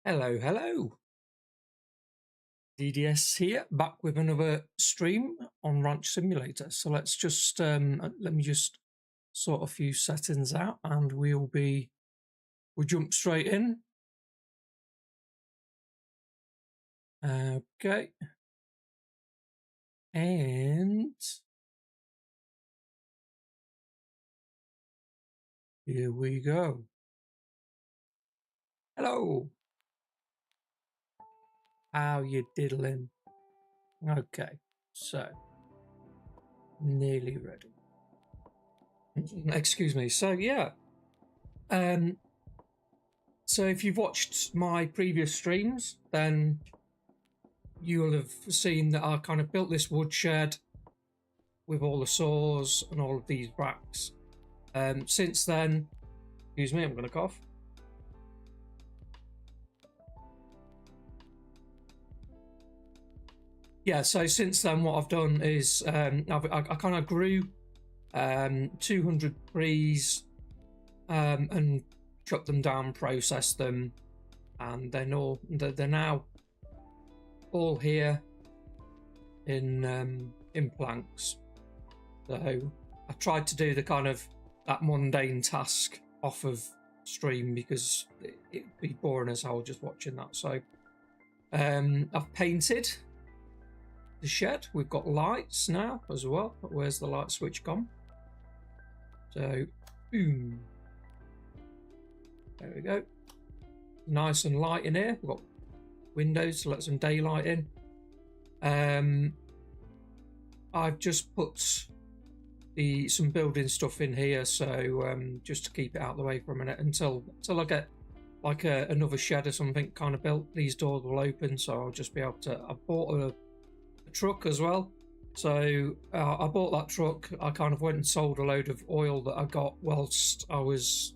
Hello, hello. DDS here, back with another stream on Ranch Simulator. So let's just let me just sort a few settings out, and we'll jump straight in. Okay, and here we go. Hello. How you diddling? Okay, so nearly ready. Excuse me. So yeah, so if you've watched my previous streams, then you'll have seen that I kind of built this woodshed with all the saws and all of these racks. Since then, excuse me, I'm going to cough. Yeah, so since then, what I've done is I kind of grew 200 trees and chopped them down, processed them, and they're now all here in planks. So I tried to do the kind of that mundane task off of stream because it'd be boring as hell just watching that. So I've painted the shed. We've got lights now as well. Where's the light switch gone? So boom, there we go. Nice and light in here. We've got windows to let some daylight in. I've just put some building stuff in here, so just to keep it out of the way for a minute until I get like another shed or something kind of built. These doors will open, so I'll just be able to. I bought a truck as well, so I bought that truck. I kind of went and sold a load of oil that I got whilst I was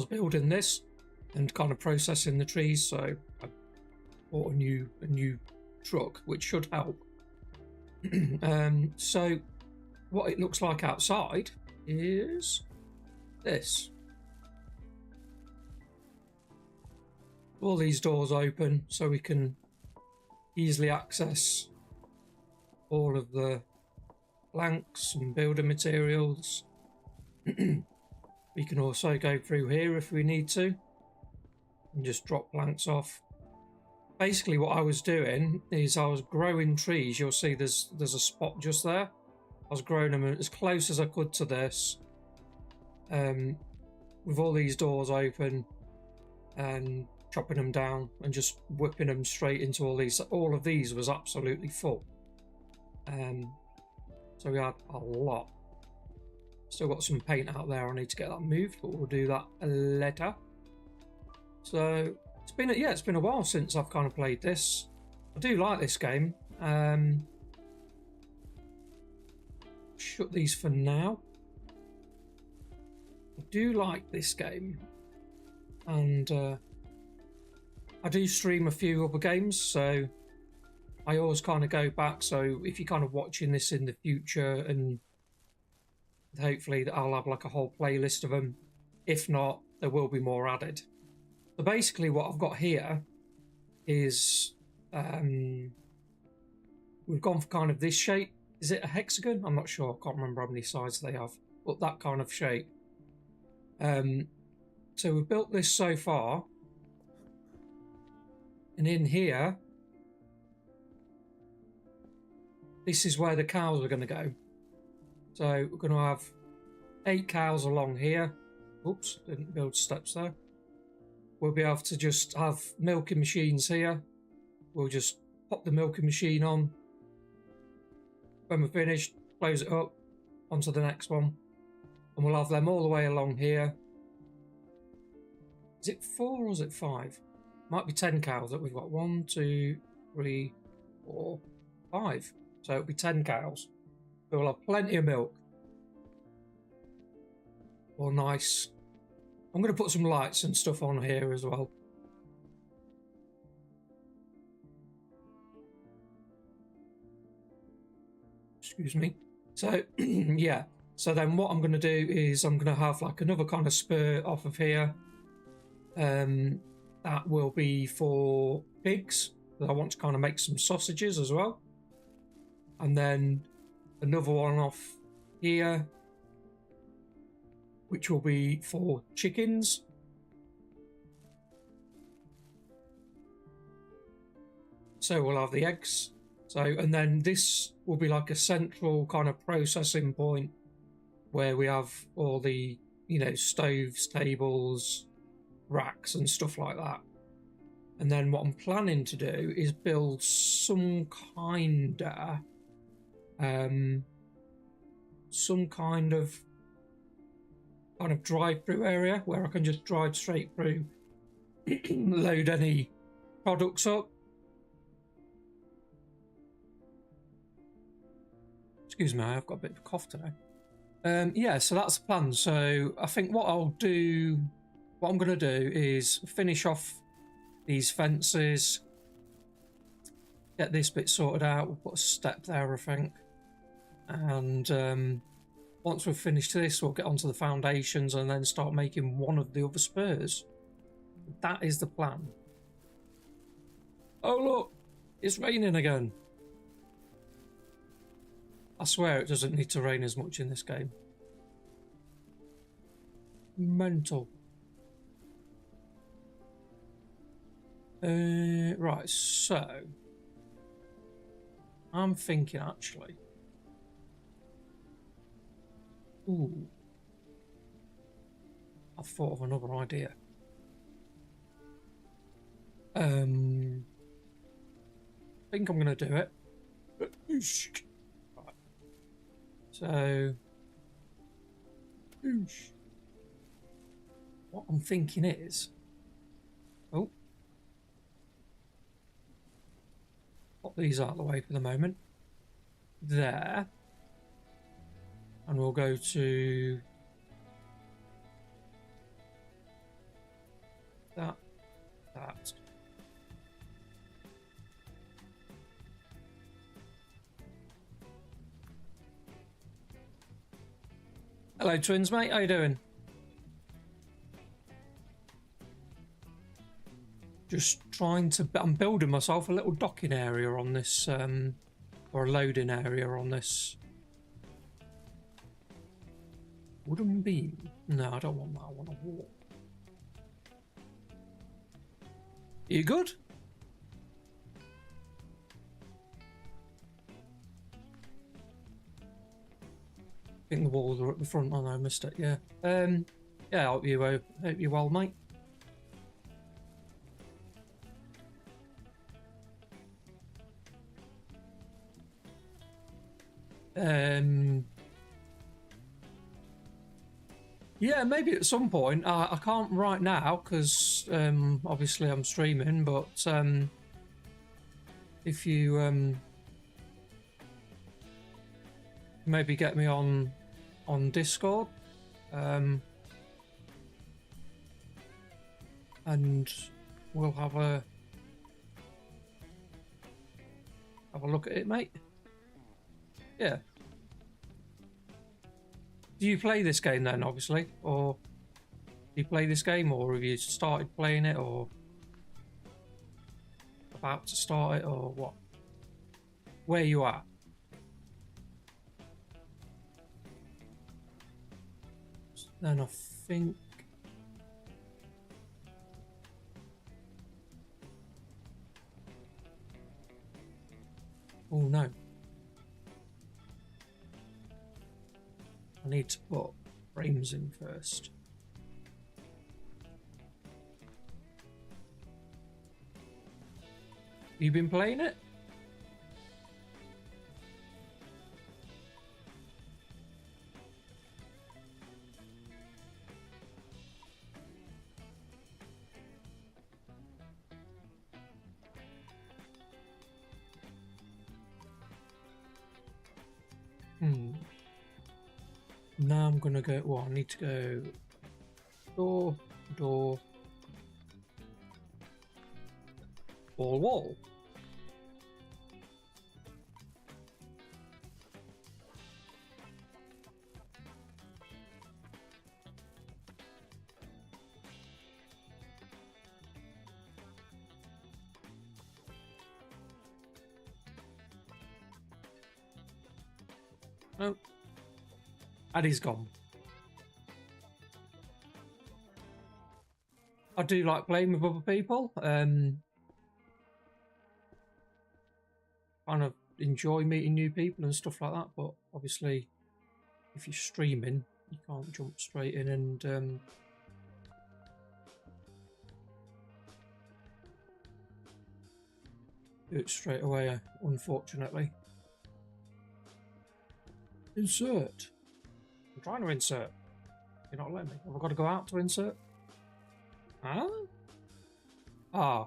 building this and kind of processing the trees. So I bought a new truck, which should help. So what it looks like outside is this. All these doors open so we can easily access all of the planks and building materials. We can also go through here if we need to and just drop planks off. Basically what I was doing is I was growing trees. You'll see there's a spot just there. I was growing them as close as I could to this, with all these doors open, and chopping them down and just whipping them straight into all these. All of these was absolutely full. So we had a lot. Still got some paint out there. I need to get that moved, but we'll do that later. So it's been a while since I've kind of played this. I do like this game. Shut these for now. I do like this game, and I do stream a few other games, so I always kind of go back. So if you're kind of watching this in the future, and hopefully I'll have like a whole playlist of them. If not, there will be more added. So basically what I've got here is we've gone for kind of this shape. Is it a hexagon? I'm not sure. I can't remember how many sides they have, but that kind of shape. So we've built this so far, and in here, this is where the cows are going to go. So we're going to have 8 cows along here. Oops, didn't build steps there. We'll be able to just have milking machines here. We'll just pop the milking machine on. When we're finished, close it up, onto the next one. And we'll have them all the way along here. Is it 4 or is it 5? Might be 10 cows that we've got. 1, 2, 3, 4, 5. So it'll be 10 cows. So we'll have plenty of milk. Well, nice. I'm going to put some lights and stuff on here as well. Excuse me. So, yeah. So then what I'm going to do is I'm going to have like another kind of spur off of here. That will be for pigs. I want to kind of make some sausages as well. And then another one off here, which will be for chickens. So we'll have the eggs. So, and then this will be like a central kind of processing point where we have all the, you know, stoves, tables, racks and stuff like that. And then what I'm planning to do is build some kind of drive-through area where I can just drive straight through, load any products up. Excuse me, I've got a bit of a cough today. Yeah, so that's the plan. So I think what I'm going to do is finish off these fences, get this bit sorted out. We'll put a step there, I think. And once we've finished this, we'll get onto the foundations and then start making one of the other spurs. That is the plan. Oh, look, it's raining again. I swear it doesn't need to rain as much in this game. Mental. Right, so I'm thinking actually. Ooh. I've thought of another idea. I think I'm going to do it. Right. So, what I'm thinking is, oh, pop these out of the way for the moment. There. And we'll go to that. Hello, twins, mate. How you doing? Just trying to... I'm building myself a little docking area on this, or a loading area on this wooden beam. No, I don't want that. I want a wall. You good? I think the walls are at the front. Oh no, I missed it. Yeah. Yeah. I hope you're well, mate. Yeah, maybe at some point. I can't right now because obviously I'm streaming. But if you maybe get me on Discord, and we'll have a look at it, mate. Yeah. Do you play this game then, obviously? Or do you play this game, or have you started playing it, or about to start it, or what? Where you at? Then I think... Oh no. I need to put frames in first. You been playing it? Now I'm gonna go, well, I need to go door, wall. No. And he's gone. I do like playing with other people. Kind of enjoy meeting new people and stuff like that. But obviously, if you're streaming, you can't jump straight in and do it straight away, unfortunately. Insert. I'm trying to insert. You're not letting me. Have I got to go out to insert? Huh? Ah,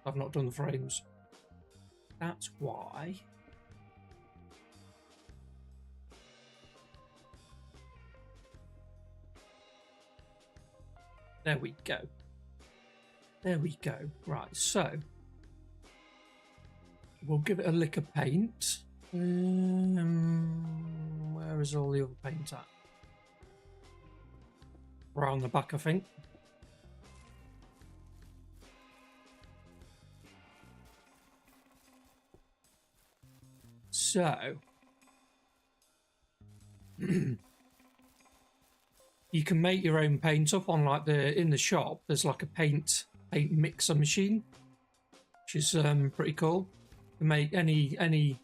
I've not done the frames. That's why. There we go. There we go. Right, so we'll give it a lick of paint. Where is all the other paint at? Around the back, I think. So you can make your own paint up on like in the shop. There's like a paint mixer machine, which is pretty cool. You can make any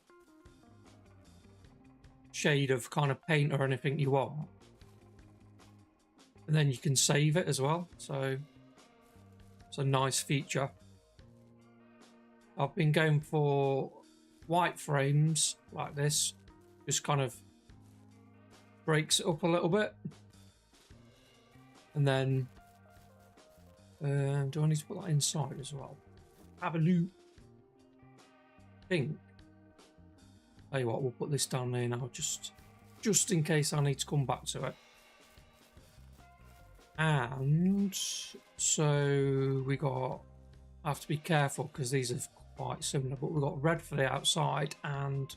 shade of kind of paint or anything you want, and then you can save it as well. So it's a nice feature. I've been going for white frames like this, just kind of breaks it up a little bit. And then do I need to put that inside as well? Have a look. Think. Tell you what, we'll put this down there now, just in case I need to come back to it. And so we got. I have to be careful because these are quite similar, but we've got red for the outside and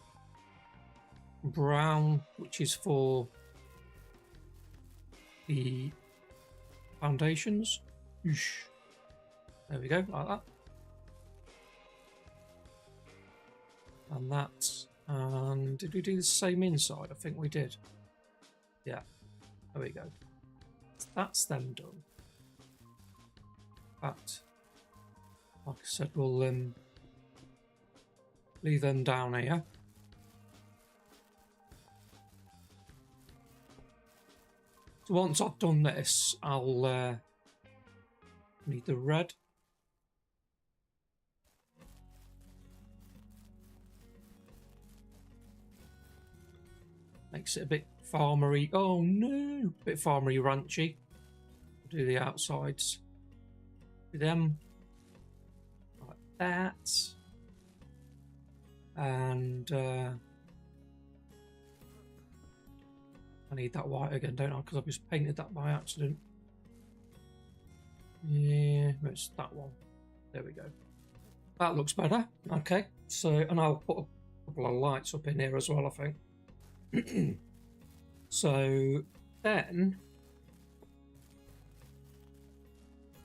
brown, which is for the foundations. There we go, like that. And that's, and did we do the same inside? I think we did. Yeah, there we go. That's them done. But like I said, we'll leave them down here. So once I've done this, I'll need the red. Makes it a bit farmery. Oh no, a bit farmery ranchy. Do the outsides with them like that, and I need that white again, don't I? Because I've just painted that by accident. Yeah, it's that one. There we go. That looks better. Okay, so, and I'll put a couple of lights up in here as well, I think. So then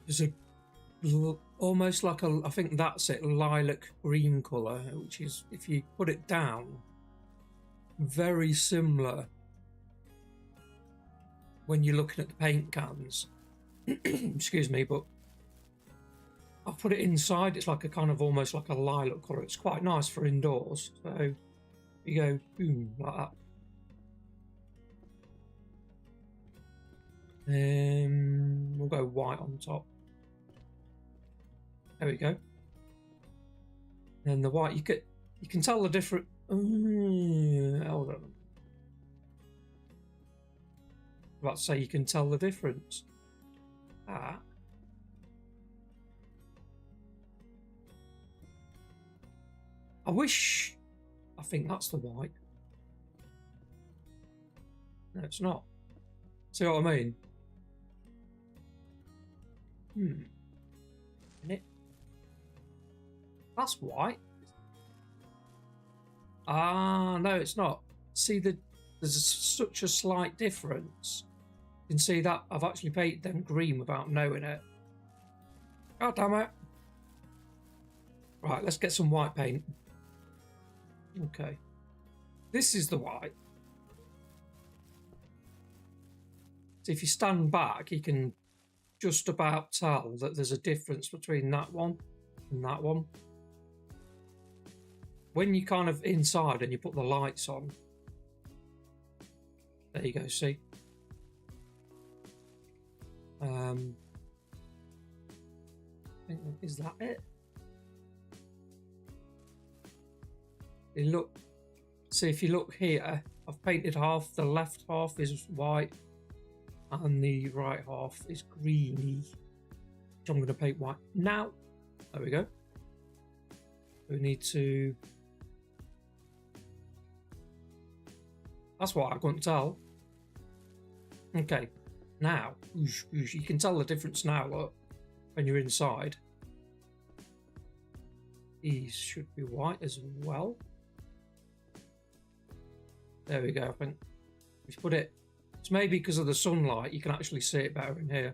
there's a almost like a, I think that's it, lilac green colour, which is, if you put it down, very similar when you're looking at the paint cans. Excuse me, but I've put it inside. It's like a kind of almost like a lilac colour. It's quite nice for indoors. So you go boom like that. We'll go white on top. There we go. And the white, you can tell the different. Hold on. Let's say you can tell the difference. I think that's the white. No, it's not. See what I mean? Isn't it? That's white. Ah, no, it's not. See, there's such a slight difference. You can see that I've actually painted them green without knowing it. God damn it. Right, let's get some white paint. Okay. This is the white. So if you stand back, you can just about tell that there's a difference between that one and that one. When you're kind of inside and you put the lights on, there you go, see? Is that it? See, if you look here, I've painted half. The left half is white and the right half is greeny, which I'm going to paint white now. There we go. We need to... That's what I couldn't tell. Okay, now, you can tell the difference now, look, when you're inside. These should be white as well. There we go. I think we put it. It's maybe because of the sunlight, you can actually see it better in here.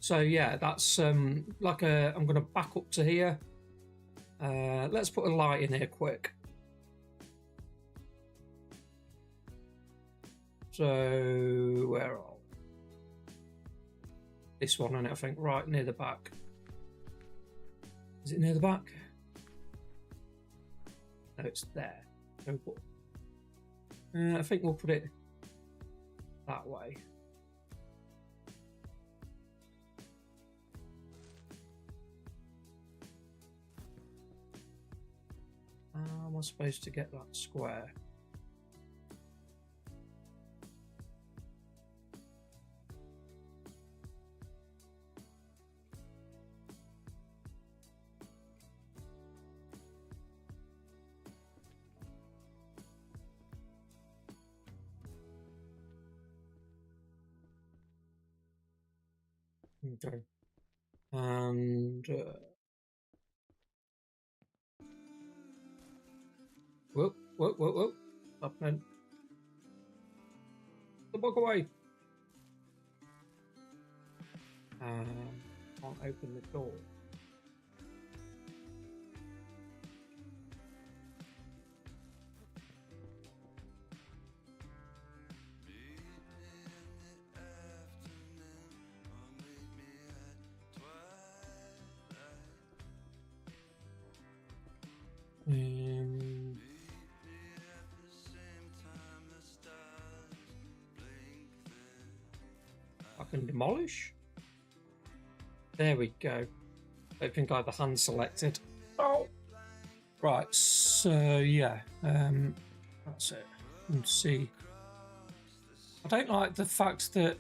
So yeah, that's like a. I'm going to back up to here. Let's put a light in here quick. So where are we? This one, and I think right near the back. Is it near the back? No, it's there. So I think we'll put it that way. How am I supposed to get that square? Okay. And whoa. Up then. The book away. Can't open the door. I can demolish. There we go. I think I have the hand selected. Oh, right. So yeah, that's it. Let's see. I don't like the fact that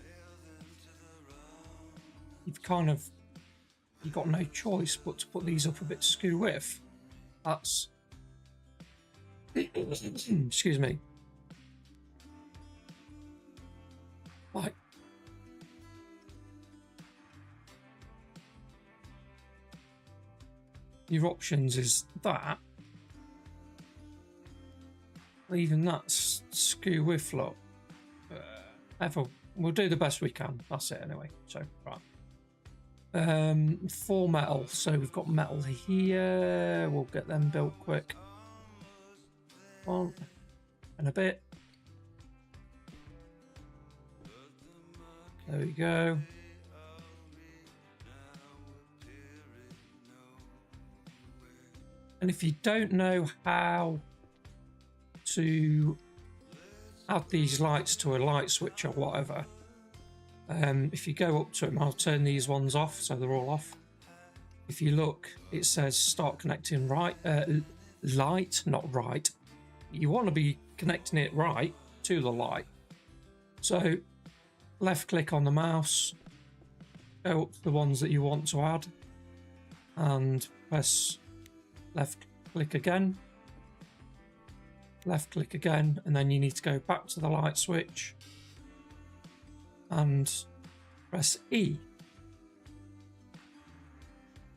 you've got no choice but to put these up a bit skew with. That's excuse me. Like your options is that, even that skew with look. We'll do the best we can. That's it anyway. So right. 4 metal. So we've got metal here. We'll get them built quick. One and a bit. There we go. And if you don't know how to add these lights to a light switch or whatever, if you go up to them, I'll turn these ones off so they're all off. If you look, it says start connecting right, light, not right. You want to be connecting it right to the light. So left click on the mouse, go up to the ones that you want to add, and press left click again, left click again, and then you need to go back to the light switch and press E.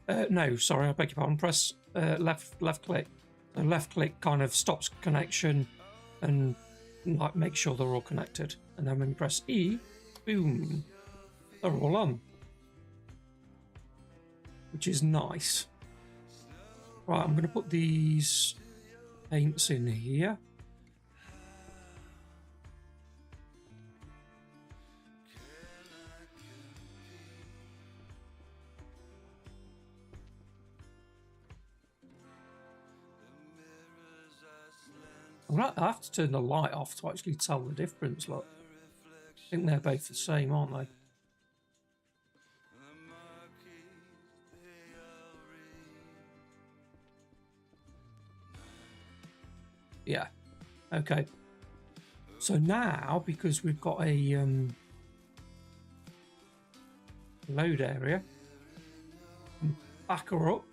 No, sorry, I beg your pardon. Press left click. So left click kind of stops connection and like make sure they're all connected. And then when you press E, boom, they're all on, which is nice. Right, I'm going to put these paints in here. I have to turn the light off to actually tell the difference. Look, I think they're both the same, aren't they? Yeah. Okay. So now, because we've got a load area, back her up.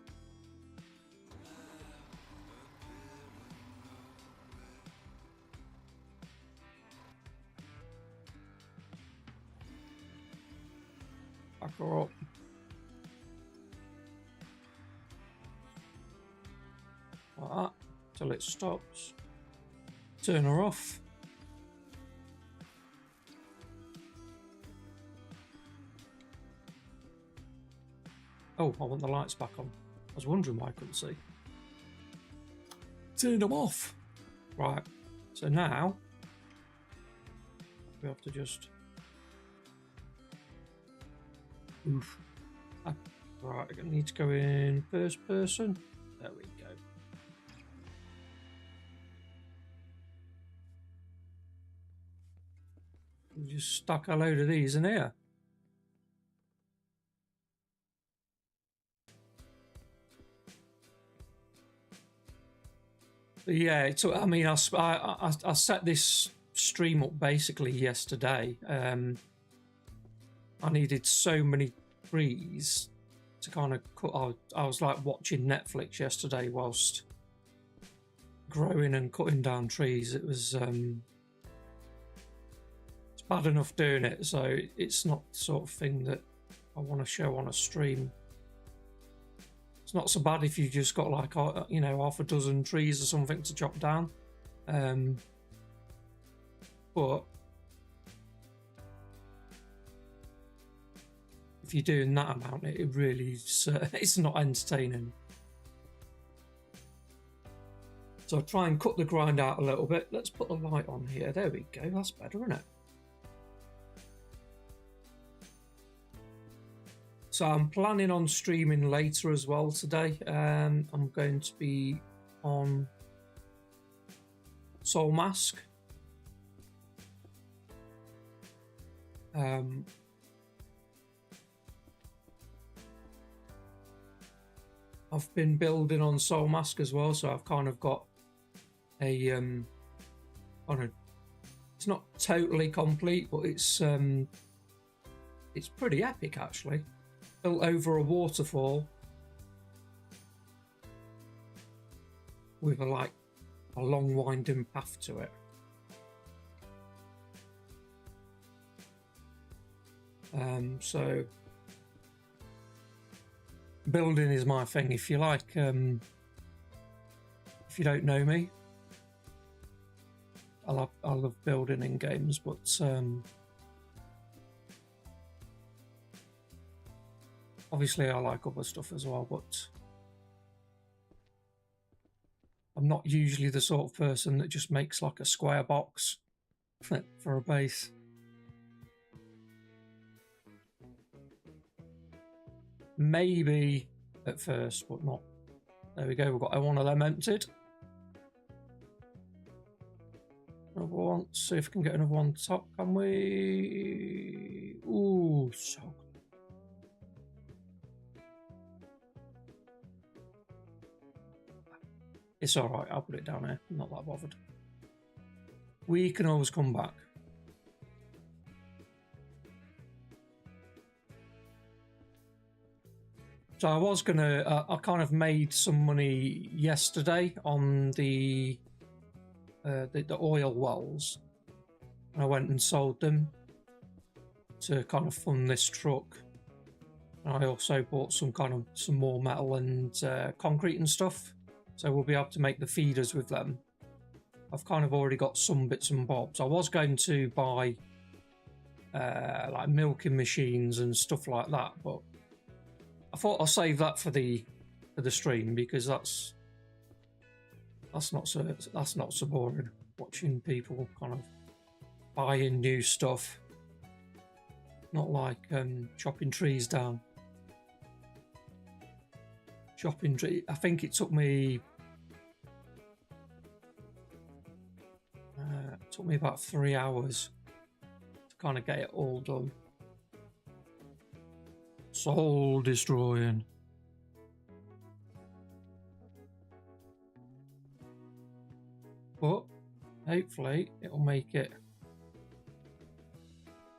Back her up. Like that, till it stops. Turn her off. Oh, I want the lights back on. I was wondering why I couldn't see. Turn them off. Right, so now we have to just... Oof. Right, I need to go in first person. There we go. We just stuck a load of these in here. Yeah, I mean, I set this stream up basically yesterday. I needed so many trees to kind of cut. I was like watching Netflix yesterday whilst growing and cutting down trees. It was it's bad enough doing it, so it's not the sort of thing that I want to show on a stream. It's not so bad if you just got like, you know, half a dozen trees or something to chop down, but if you're doing that amount, it really it's not entertaining. So I'll try and cut the grind out a little bit. Let's put the light on here. There we go. That's better, isn't it? So I'm planning on streaming later as well today. I'm going to be on Soul Mask. I've been building on Soul Mask as well, so I've kind of got a it's not totally complete, but it's pretty epic actually. Built over a waterfall with a long winding path to it. So building is my thing. If you like, if you don't know me, I love building in games, but obviously I like other stuff as well, but I'm not usually the sort of person that just makes like a square box for a base. Maybe at first, but not. There we go, we've got one of them emptied. Another one. Let's see if we can get another one top, can we? Ooh, so good. It's alright, I'll put it down here. I'm not that bothered. We can always come back. So I was gonna, I kind of made some money yesterday on the oil wells. I went and sold them to kind of fund this truck. And I also bought some more metal and concrete and stuff. So we'll be able to make the feeders with them. I've kind of already got some bits and bobs. I was going to buy like milking machines and stuff like that, but I thought I'll save that for the stream, because that's not so boring, watching people kind of buying new stuff. Not like chopping trees down. Chopping tree. I think it took me me about 3 hours to kind of get it all done. Soul destroying. But hopefully it'll make it.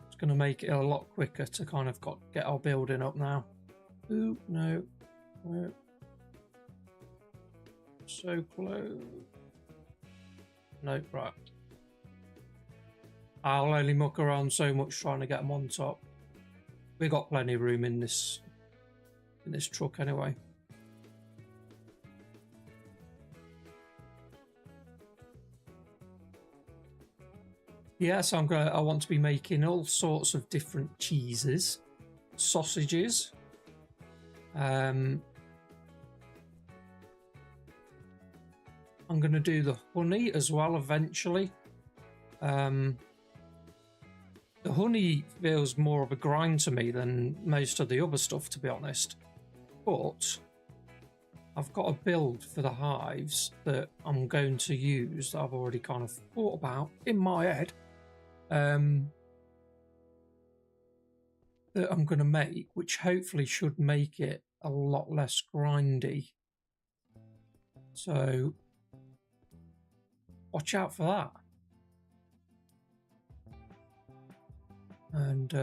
It's going to make it a lot quicker to kind of get our building up now. Ooh, no. So close. No, right. I'll only muck around so much trying to get them on top. We got plenty of room in this truck anyway. Yes, I want to be making all sorts of different cheeses, sausages. I'm going to do the honey as well eventually. The honey feels more of a grind to me than most of the other stuff, to be honest. But I've got a build for the hives that I'm going to use that I've already kind of thought about in my head. That I'm going to make, which hopefully should make it a lot less grindy. So watch out for that. And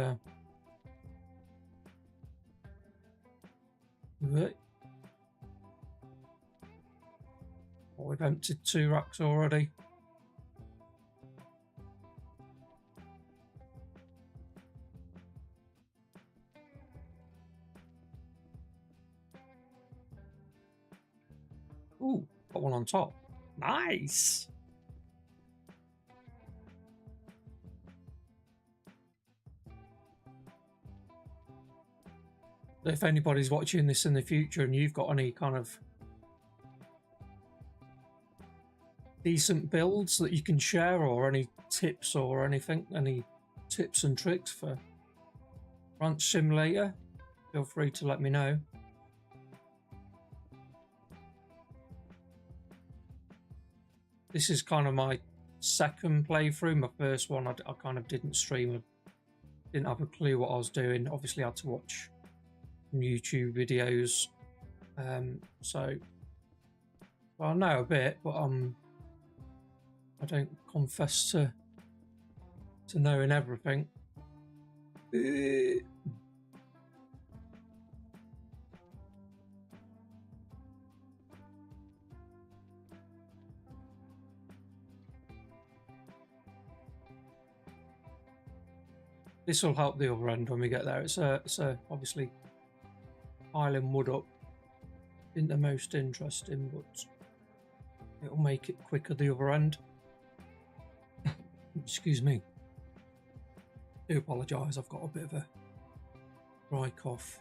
we've emptied 2 racks already. Ooh, got one on top. Nice. If anybody's watching this in the future and you've got any kind of decent builds that you can share, or any tips or anything, any tips and tricks for Ranch Simulator, feel free to let me know. This is kind of my second playthrough. My first one I kind of didn't stream. I didn't have a clue what I was doing. Obviously I had to watch some YouTube videos. So well, I know a bit, but I don't confess to knowing everything. This will help the other end when we get there. It's obviously piling wood up isn't the most interesting, but it'll make it quicker the other end. Excuse me. I do apologise, I've got a bit of a dry cough.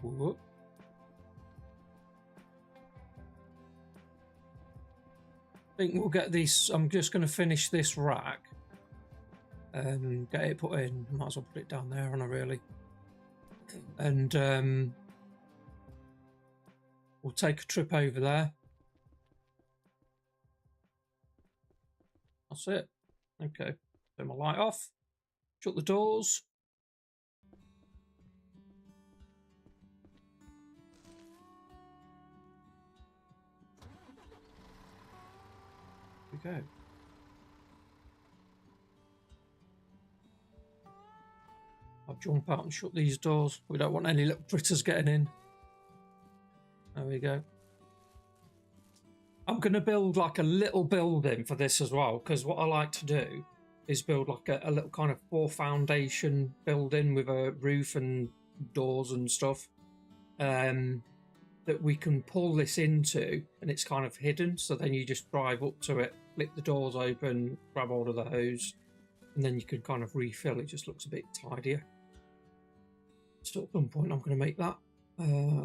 Whoop. I think we'll get this. I'm just going to finish this rack and get it put in. Might as well put it down there, and I really. And we'll take a trip over there. That's it. Okay. Turn my light off. Shut the doors. Go. I'll jump out and shut these doors. We don't want any little critters getting in. There we go. I'm going to build like a little building for this as well, because what I like to do is build like a little kind of 4 foundation building with a roof and doors and stuff. That we can pull this into, and it's kind of hidden, so then you just drive up to it, flip the doors open, grab hold of the hose, and then you can kind of refill. It just looks a bit tidier. So at some point I'm going to make that.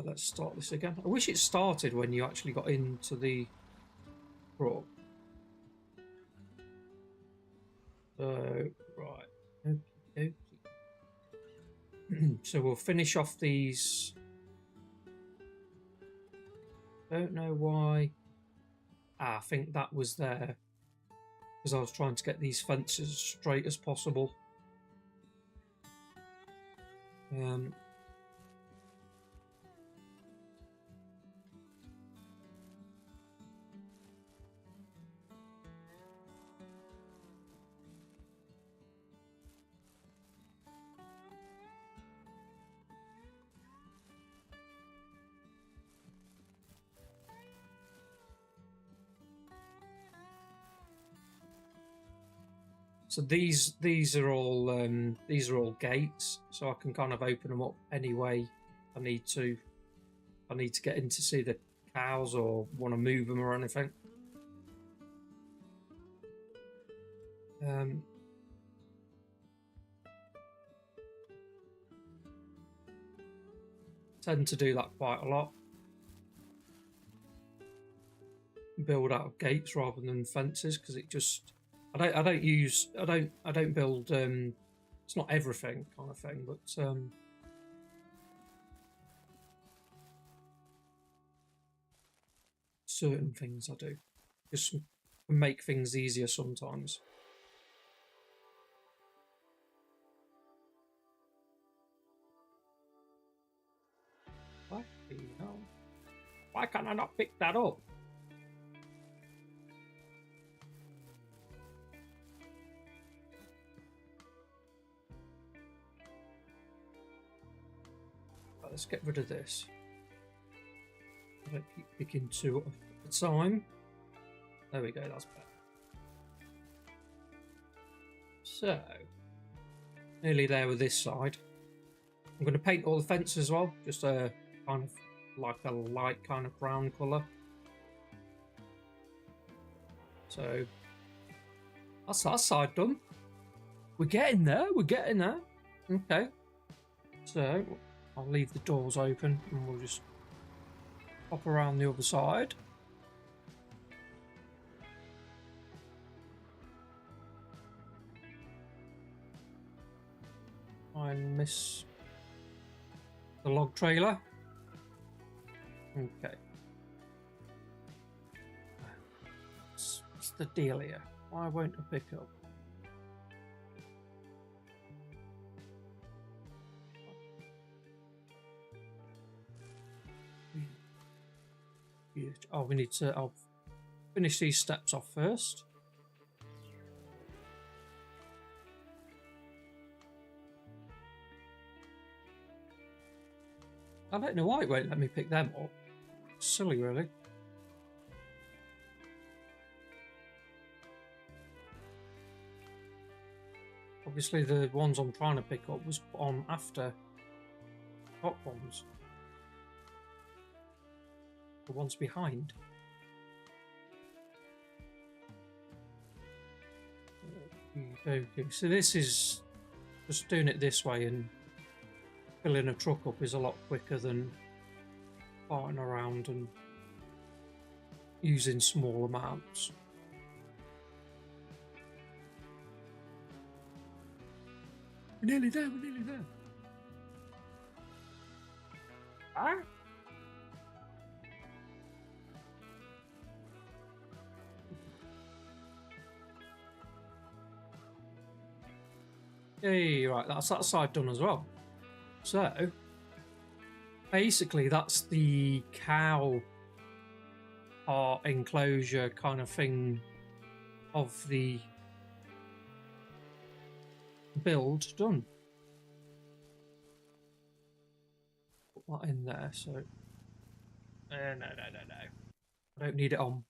Let's start this again. I wish it started when you actually got into the truck. So, right. Okay. So we'll finish off these. Don't know why. I think that was there because I was trying to get these fences as straight as possible. So these are all gates, so I can kind of open them up any way I need to. I need to get in to see the cows or want to move them or anything. Tend to do that quite a lot. Build out of gates rather than fences because it just. I don't build. It's not everything kind of thing, but certain things I do just make things easier sometimes. What the hell? Why can't I not pick that up? Let's get rid of this. I don't keep picking two at a time. There we go, that's better. So, nearly there with this side. I'm going to paint all the fences as well, just a kind of like a light kind of brown colour. So, that's that side done. We're getting there, we're getting there. Okay. So, I'll leave the doors open and we'll just pop around the other side. I miss the log trailer. Okay. What's the deal here? Why won't I pick up? Oh, we need to. I'll finish these steps off first. I don't know why it won't let me pick them up. Silly, really. Obviously, the ones I'm trying to pick up was put on after top ones. The ones behind. Okay, so this is just doing it this way, and filling a truck up is a lot quicker than farting around and using small amounts. We're nearly there, we're nearly there. Ah? Hey, right, that's that side done as well. So, basically, that's the cow part enclosure kind of thing of the build done. Put that in there, so... no. I don't need it on.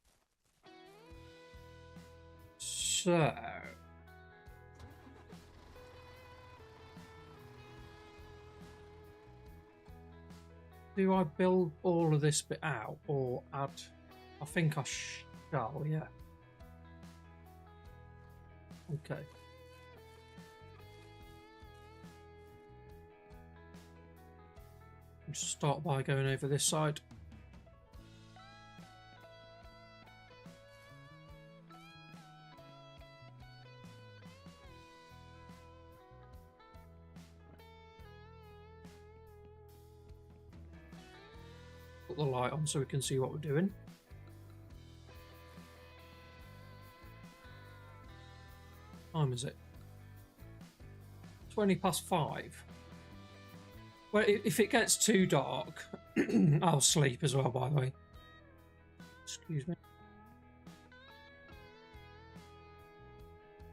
So... do I build all of this bit out or add? I think I shall, yeah. Okay. Just start by going over this side. the light on so we can see what we're doing. What time is it? 5:20. Well, if it gets too dark, I'll sleep as well, by the way. Excuse me.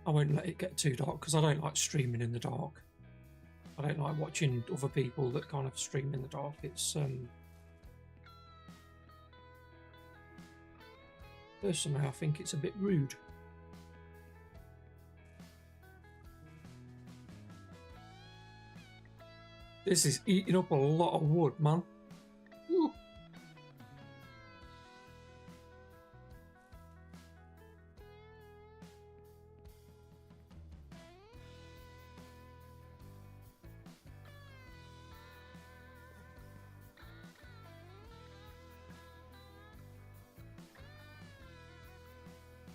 I won't let it get too dark because I don't like streaming in the dark. I don't like watching other people that kind of stream in the dark. It's personally, I think it's a bit rude. This is eating up a lot of wood, man. Woo.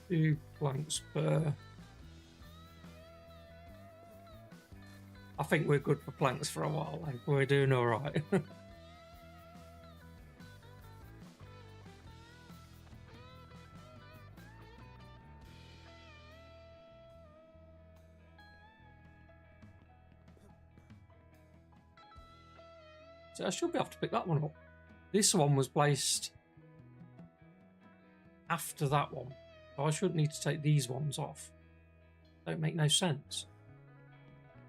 Two planks per. I think we're good for planks for a while. Like, we're doing all right. So I should be able to pick that one up. This one was placed after that one. So I shouldn't need to take these ones off. Don't make no sense.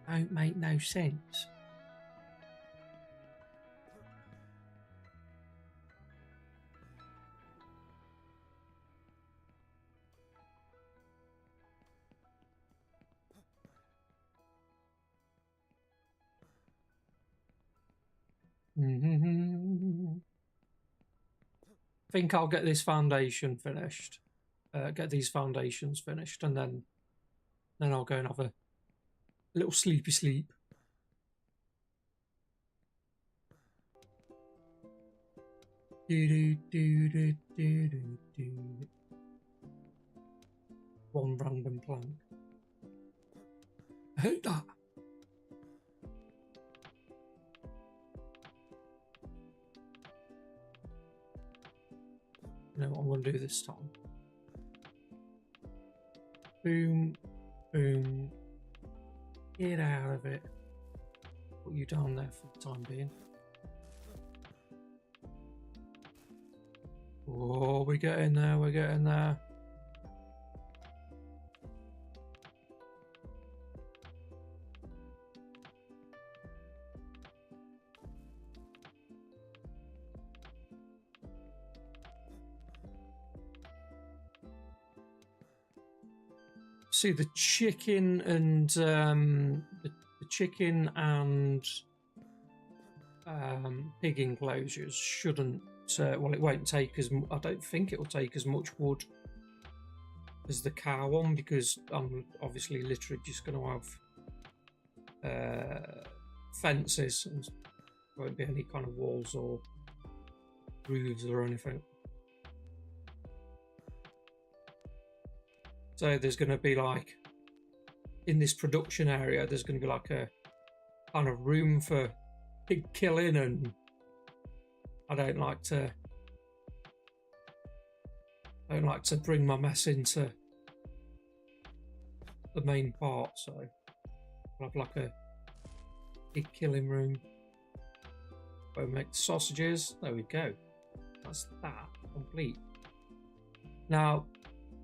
Don't make no sense. I think I'll get this foundation finished. Get these foundations finished, and then I'll go and have a little sleepy sleep. One random plank. I hate that. You know what I'm going to do this time? Boom, boom. Get out of it. Put you down there for the time being. Oh, we're getting there, we're getting there. See, the chicken and the chicken and pig enclosures shouldn't. Well, it won't take as. I don't think it will take as much wood as the cow one, because I'm obviously literally just going to have fences, and there won't be any kind of walls or roofs or anything. So there's going to be like, in this production area, there's going to be like a kind of room for pig killing, and I don't like to bring my mess into the main part, so I'll have like a pig killing room. Go make the sausages. There we go. That's that complete. Now,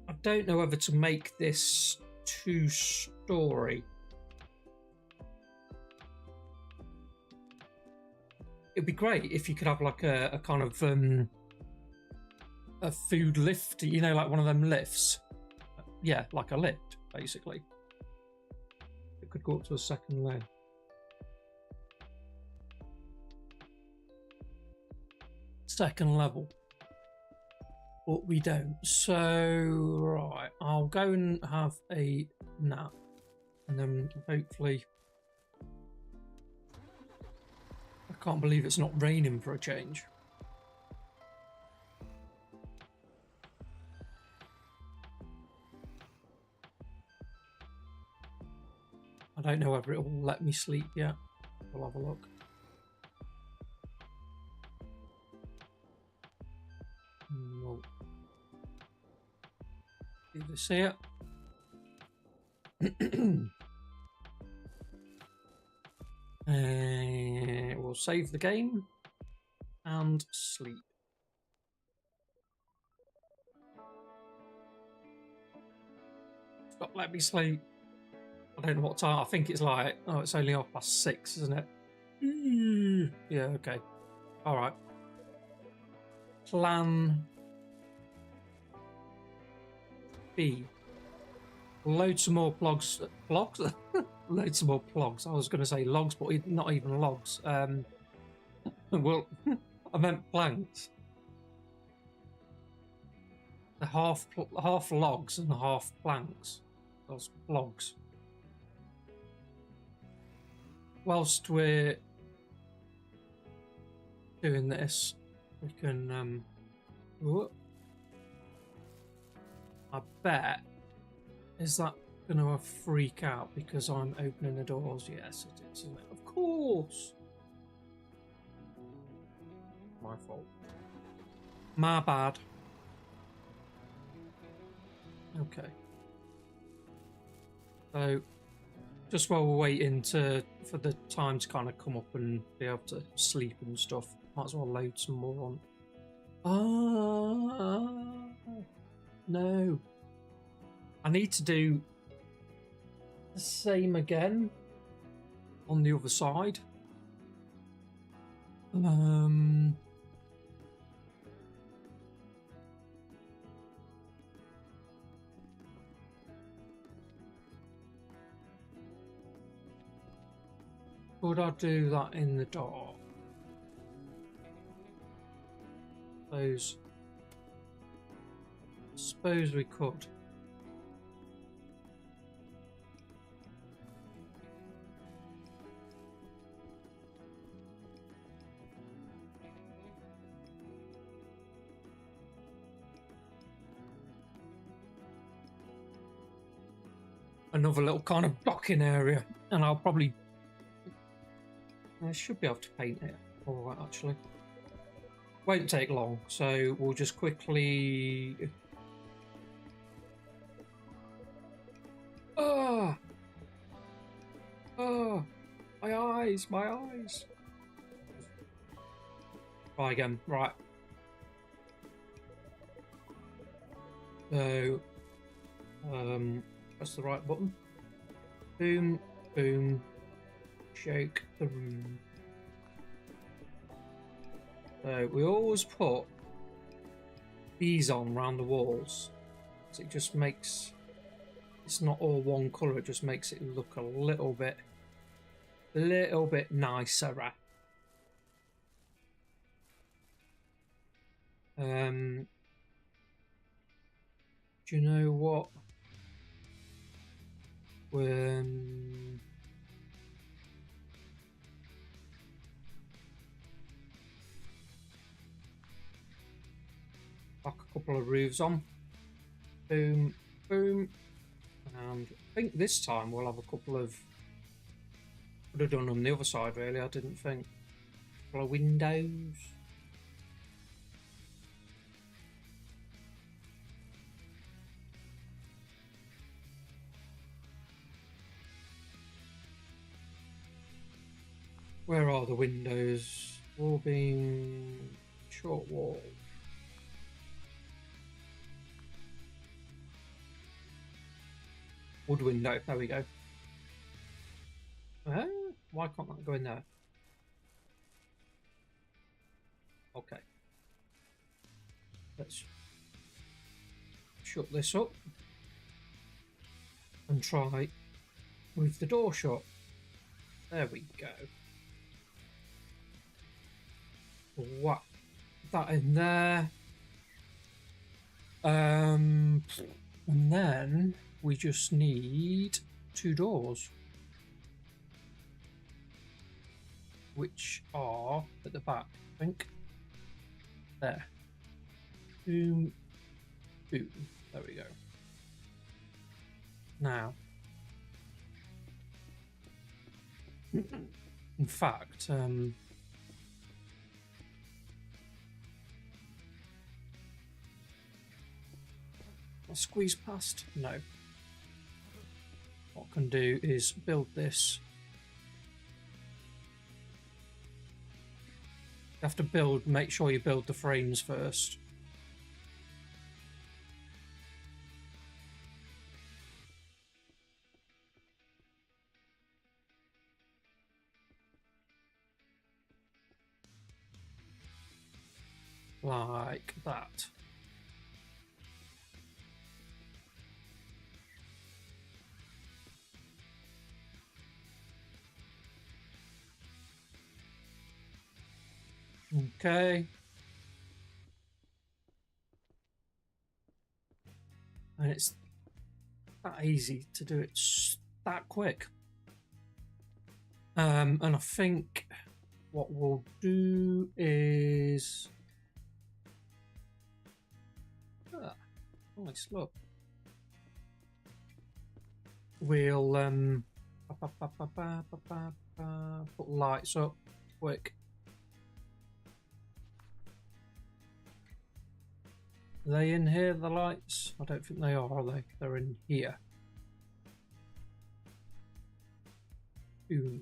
I don't know whether to make this 2-story. It'd be great if you could have like a kind of a food lift, you know, like one of them lifts. Yeah, like a lift, basically. It could go up to a second layer. Second level. But we don't. So, right, I'll go and have a nap, and then hopefully. I can't believe it's not raining for a change. I don't know whether it will let me sleep yet. We'll have a look. Do this here. We'll save the game and sleep. Stop, let me sleep. I don't know what time. I think it's like, oh, it's only 6:30, isn't it? Yeah, okay. All right. Plan B. Load some more blogs. Load some more plugs. I was going to say logs, but not even logs. Well, I meant planks. The half logs and half planks. Those blogs. Whilst we're doing this, we can. I bet. Is that going to freak out because I'm opening the doors? Yes, it is, isn't it? Of course. My fault. My bad. Okay. So, just while we're waiting for the time to kind of come up and be able to sleep and stuff, might as well load some more on. No. I need to do the same again on the other side. Could I do that in the dark? Suppose we could. Another little kind of blocking area, and I should be able to paint it. All right, actually, won't take long, so we'll just quickly. Oh, my eyes. Try again, right? So, press the right button. Boom, boom. Shake the room. So we always put these on around the walls. So it just makes it's not all one colour. It just makes it look a little bit nicer. Do you know what? Back a couple of roofs on. Boom, boom. And I think this time we'll have a couple of. Could have done on the other side, really. I didn't think. A couple of windows. Where are the windows? Wall being short wall. Wood window. There we go. Why can't that go in there? Okay. Let's shut this up and try with the door shut. There we go. Whack that in there. And then we just need 2 doors, which are at the back, I think. There. Boom. Boom. There we go. Now, in fact, I'll squeeze past? No. What I can do is build this. You have to build, make sure you build the frames first. Like that. Okay. And it's that easy to do it that quick. And I think what we'll do is... nice, look. We'll put lights up quick. Are they in here, the lights? I don't think they are they? They're in here. Ooh.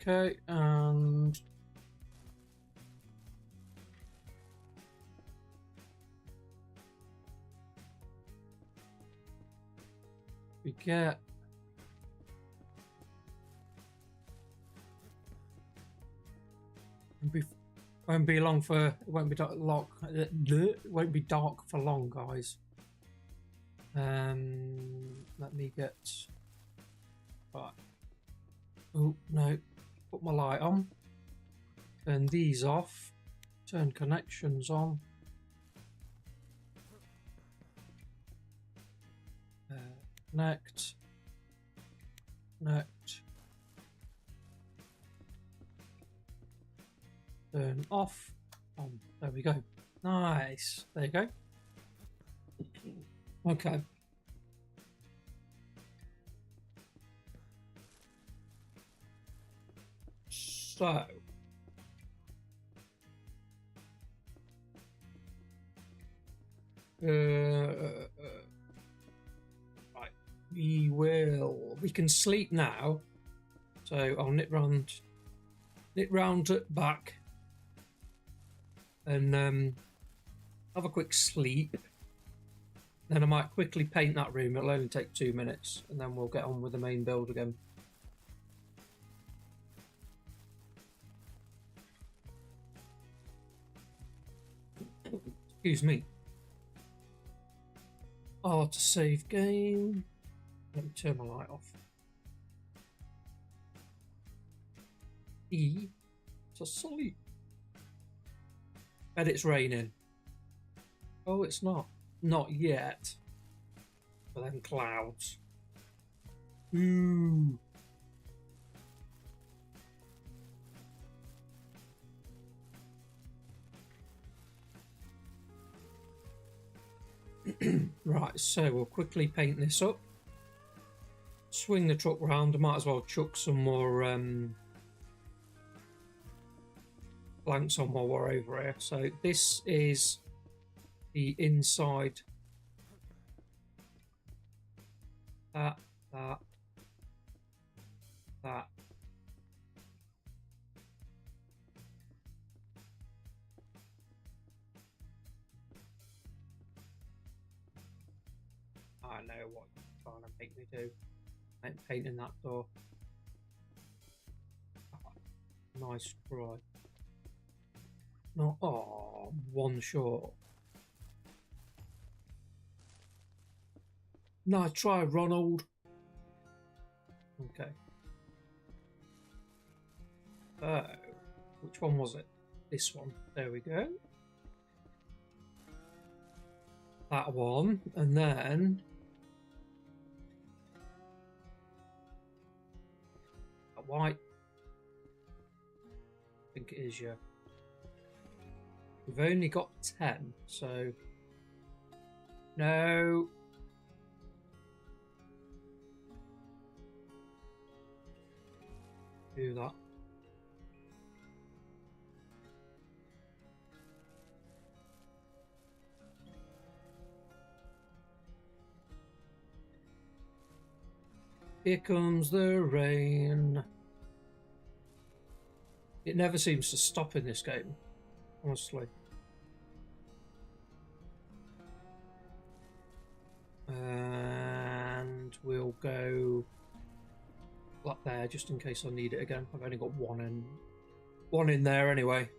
Okay, and we get won't be long for it won't be dark it won't be dark for long, guys. Let me get right. Oh no, put my light on, turn these off, turn connections on, connect, turn off, on. There we go. Nice. There you go. Okay. So, right, we can sleep now. So I'll nip round back and have a quick sleep. Then I might quickly paint that room. It'll only take 2 minutes, and then we'll get on with the main build again. Excuse me. To save game. Let me turn my light off. E to sleep. Bet it's raining. Oh, it's not. Not yet. But then clouds. Ooh. Right, so we'll quickly paint this up. Swing the truck round. I might as well chuck some more blanks on while we're over here. So this is the inside. That. I know what you're trying to make me do. I'm painting that door. Nice try. No, one short. Nice try, Ronald. Okay. Which one was it? This one. There we go. That one, and then white? I think it is, yeah. We've only got 10, so... No! Do that. Here comes the rain. It never seems to stop in this game, honestly. And we'll go up there just in case I need it again. I've only got one in there anyway.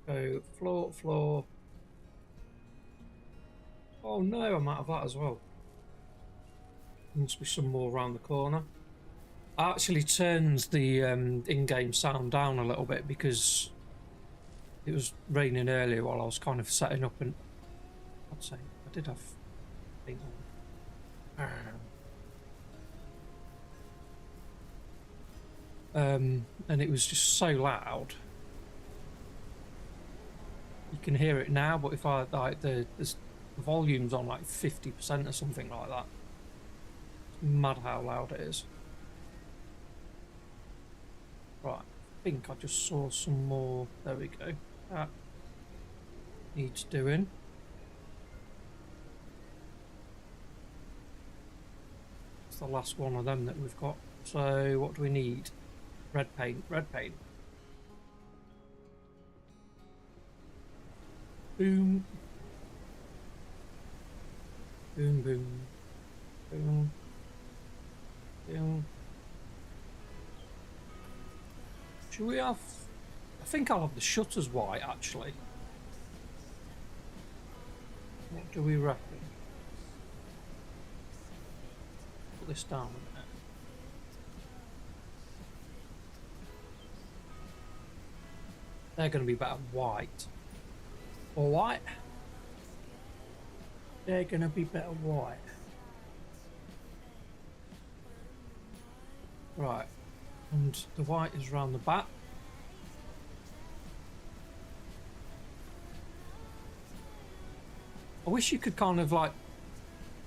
Go floor. Oh no, I'm out of that as well. Must be some more around the corner. I actually turned the in-game sound down a little bit because it was raining earlier while I was kind of setting up, and I'd say I did have paint on. And it was just so loud. You can hear it now, but if I like the volume's on like 50% or something like that. Mad how loud it is. Right, I think I just saw some more. There we go. That needs doing. It's the last one of them that we've got. So what do we need? Red paint. Boom. Boom. Should we have... I think I'll have the shutters white, actually. What do we reckon? Put this down a minute. They're going to be better white. Or white? They're going to be better white. Right, and the white is round the back. I wish you could kind of like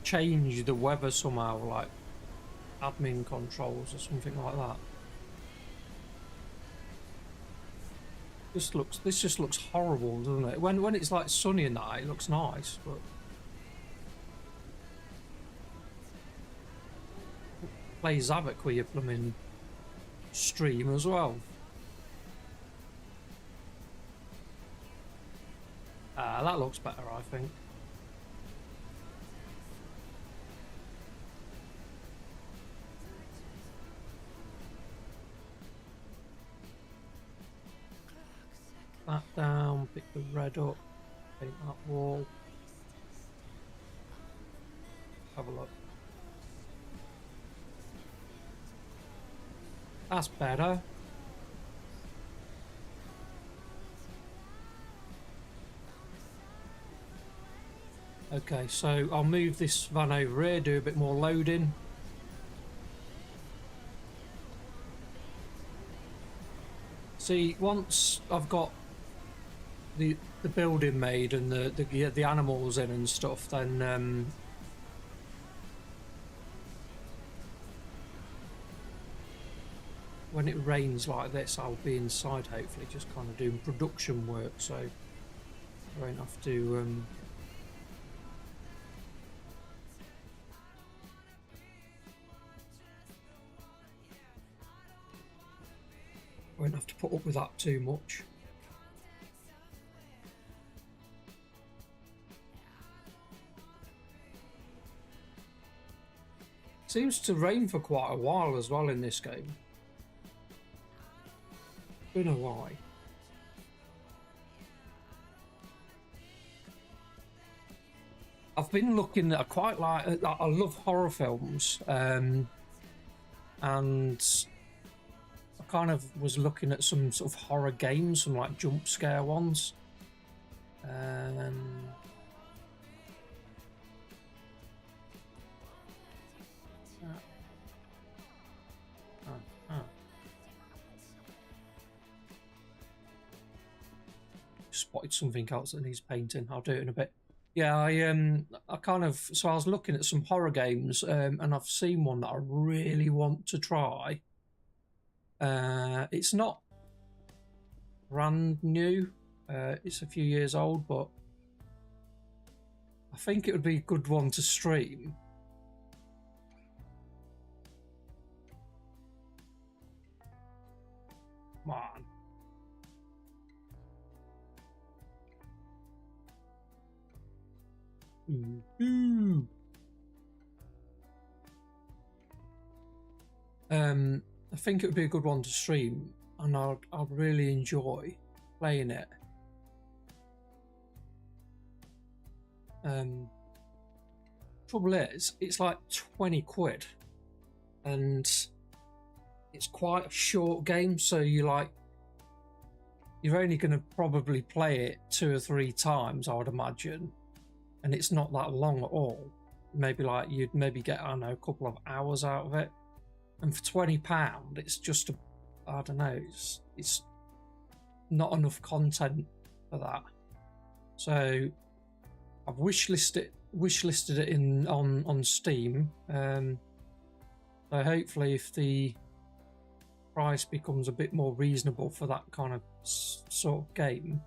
change the weather somehow, like admin controls or something like that. This just looks horrible, doesn't it? When it's like sunny and that, it looks nice, but plays havoc with your blooming stream as well. That looks better, I think. That down, pick the red up, paint that wall. Have a look. That's better. Okay, so I'll move this van over here, do a bit more loading. See, once I've got the building made and the animals in and stuff, then when it rains like this, I'll be inside hopefully just kind of doing production work, so I won't have to put up with that too much. Seems to rain for quite a while as well in this game. Don't know why. I've been looking at I love horror films, and I kind of was looking at some sort of horror games, some like jump scare ones. spotted something else that needs painting. I'll do it in a bit. Yeah, I kind of, so I was looking at some horror games, and I've seen one that I really want to try. It's not brand new. It's a few years old, but I think it would be a good one to stream. Come on. Ooh. I think it would be a good one to stream, and I'd really enjoy playing it. Trouble is, it's like 20 quid, and it's quite a short game, so you're only going to probably play it 2 or 3 times, I would imagine, and it's not that long at all. Maybe like you'd maybe get, I don't know, a couple of hours out of it, and for £20, it's just I don't know, it's not enough content for that. So I've wishlisted it in on Steam. So hopefully, if the price becomes a bit more reasonable for that kind of sort of game,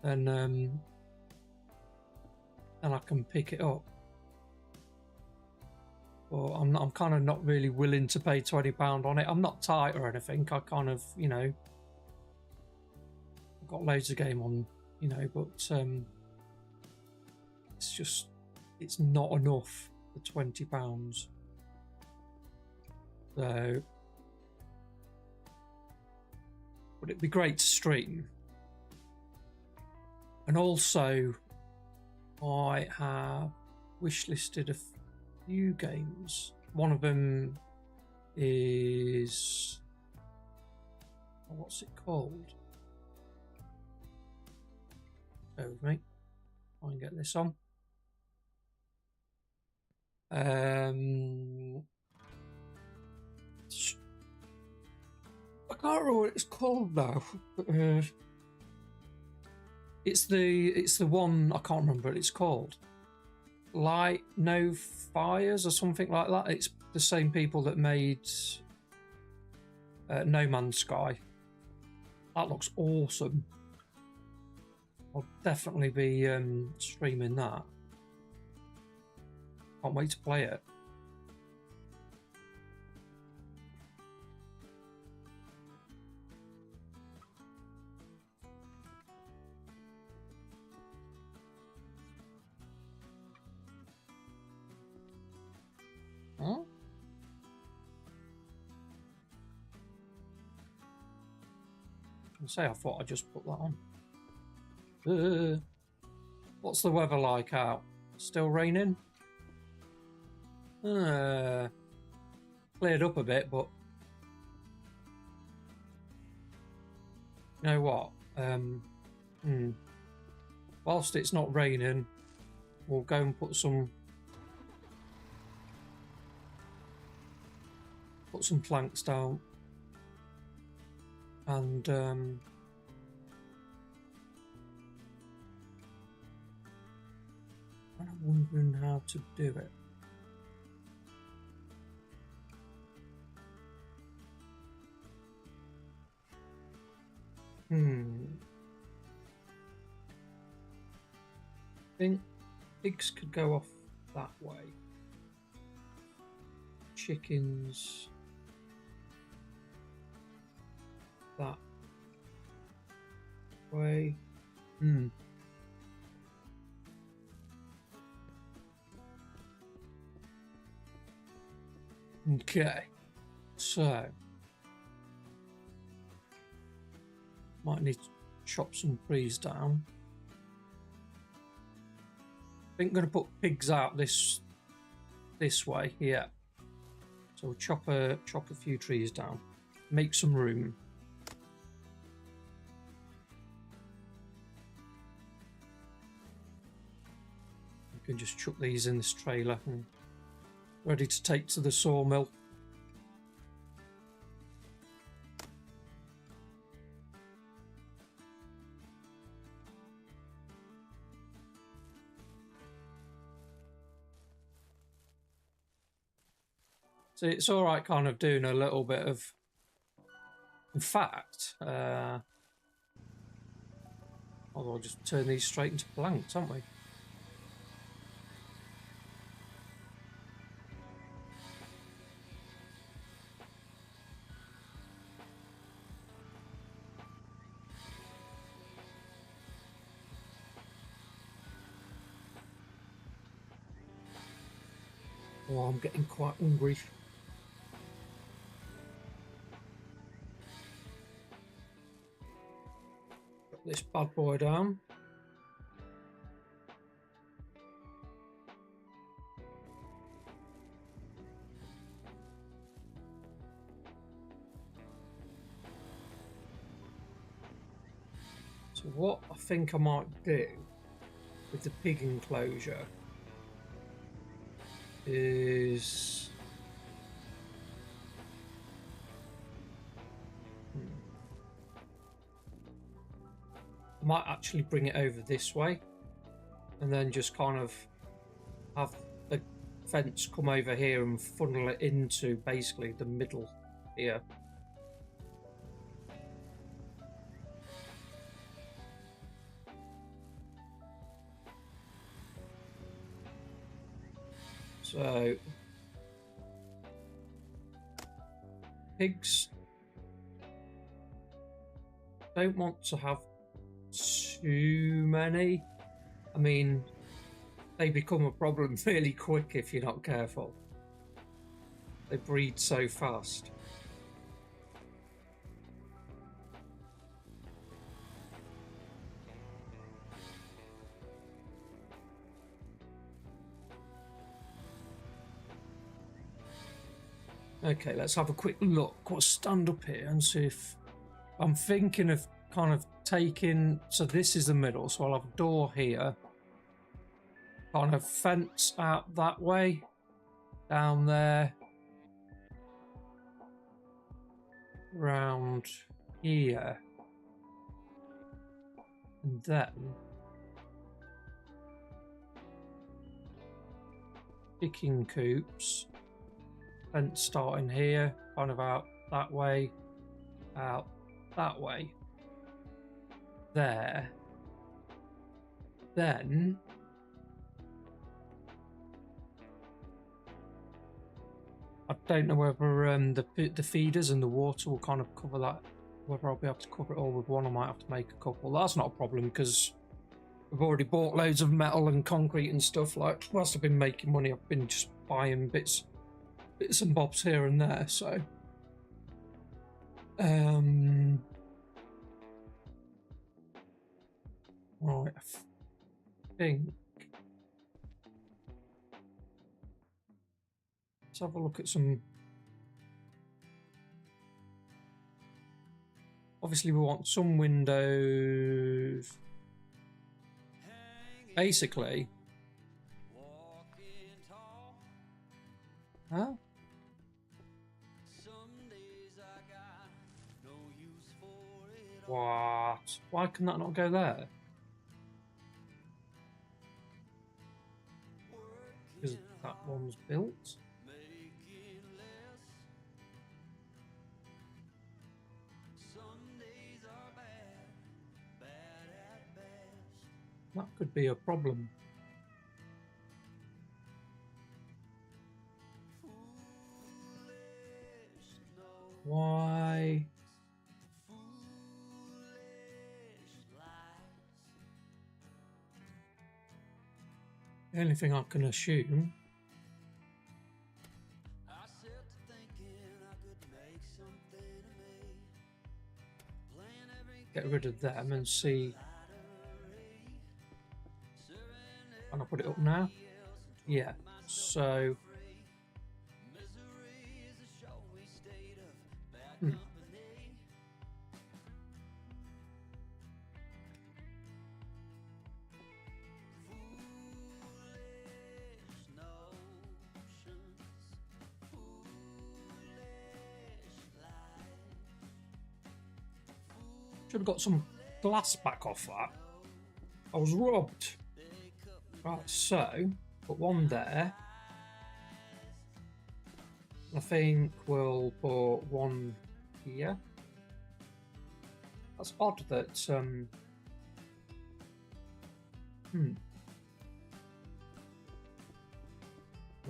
then I can pick it up. But I'm kind of not really willing to pay £20 on it. I'm not tight or anything. I kind of, you know, I've got loads of game on, you know, but it's not enough for £20. So, but it'd be great to stream. And also, I have wishlisted a few games. One of them is, what's it called? Bear with me. Try and get this on. I can't remember what it's called now. It's the one, I can't remember what it's called. Light No Fires or something like that. It's the same people that made No Man's Sky. That looks awesome. I'll definitely be streaming that. Can't wait to play it. Huh? I thought I just put that on. What's the weather like out? Still raining? Cleared up a bit, but you know what? Whilst it's not raining, we'll go and put some planks down, and I'm wondering how to do it. I think pigs could go off that way. Chickens that way. Okay, so might need to chop some trees down. I think I'm going to put pigs out this way here. So we'll chop a few trees down, make some room. You can just chuck these in this trailer and ready to take to the sawmill. So it's all right kind of doing a little bit of... In fact, I'll just turn these straight into blanks, aren't we? Oh, I'm getting quite hungry. Put this bad boy down. So what I think I might do with the pig enclosure is I might actually bring it over this way and then just kind of have the fence come over here and funnel it into basically the middle here. So pigs don't want to have too many. I mean, they become a problem fairly quick if you're not careful. They breed so fast. Okay, let's have a quick look. Let's stand up here and see if... I'm thinking of kind of taking... So this is the middle, so I'll have a door here. Kind of fence out that way. Down there. Round here. And then... chicken coops. Fence starting here, kind of out that way, out that way, there. Then I don't know whether the feeders and the water will kind of cover that. Whether I'll be able to cover it all with one, I might have to make a couple. That's not a problem because we've already bought loads of metal and concrete and stuff. Like whilst I've been making money, I've been just buying bits and bobs here and there, so right, I think let's have a look at some. Obviously we want some windows, basically. Huh? What? Why can that not go there? Because that one's built. That could be a problem. Why? The only thing I can assume get rid of them and see. Can I put it up now? Yeah. So should have got some glass back off that. I was robbed. Right, so put one there. I think we'll put one here. That's odd that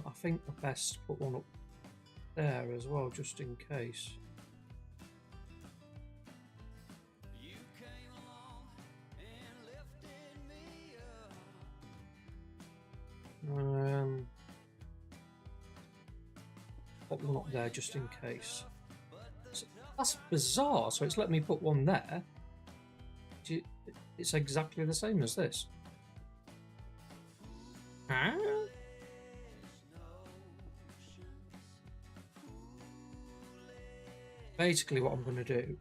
I think the best to put one up there as well, just in case. Put one up there just in case. So that's bizarre. So it's let me put one there. It's exactly the same as this. Huh? Basically, what I'm going to do.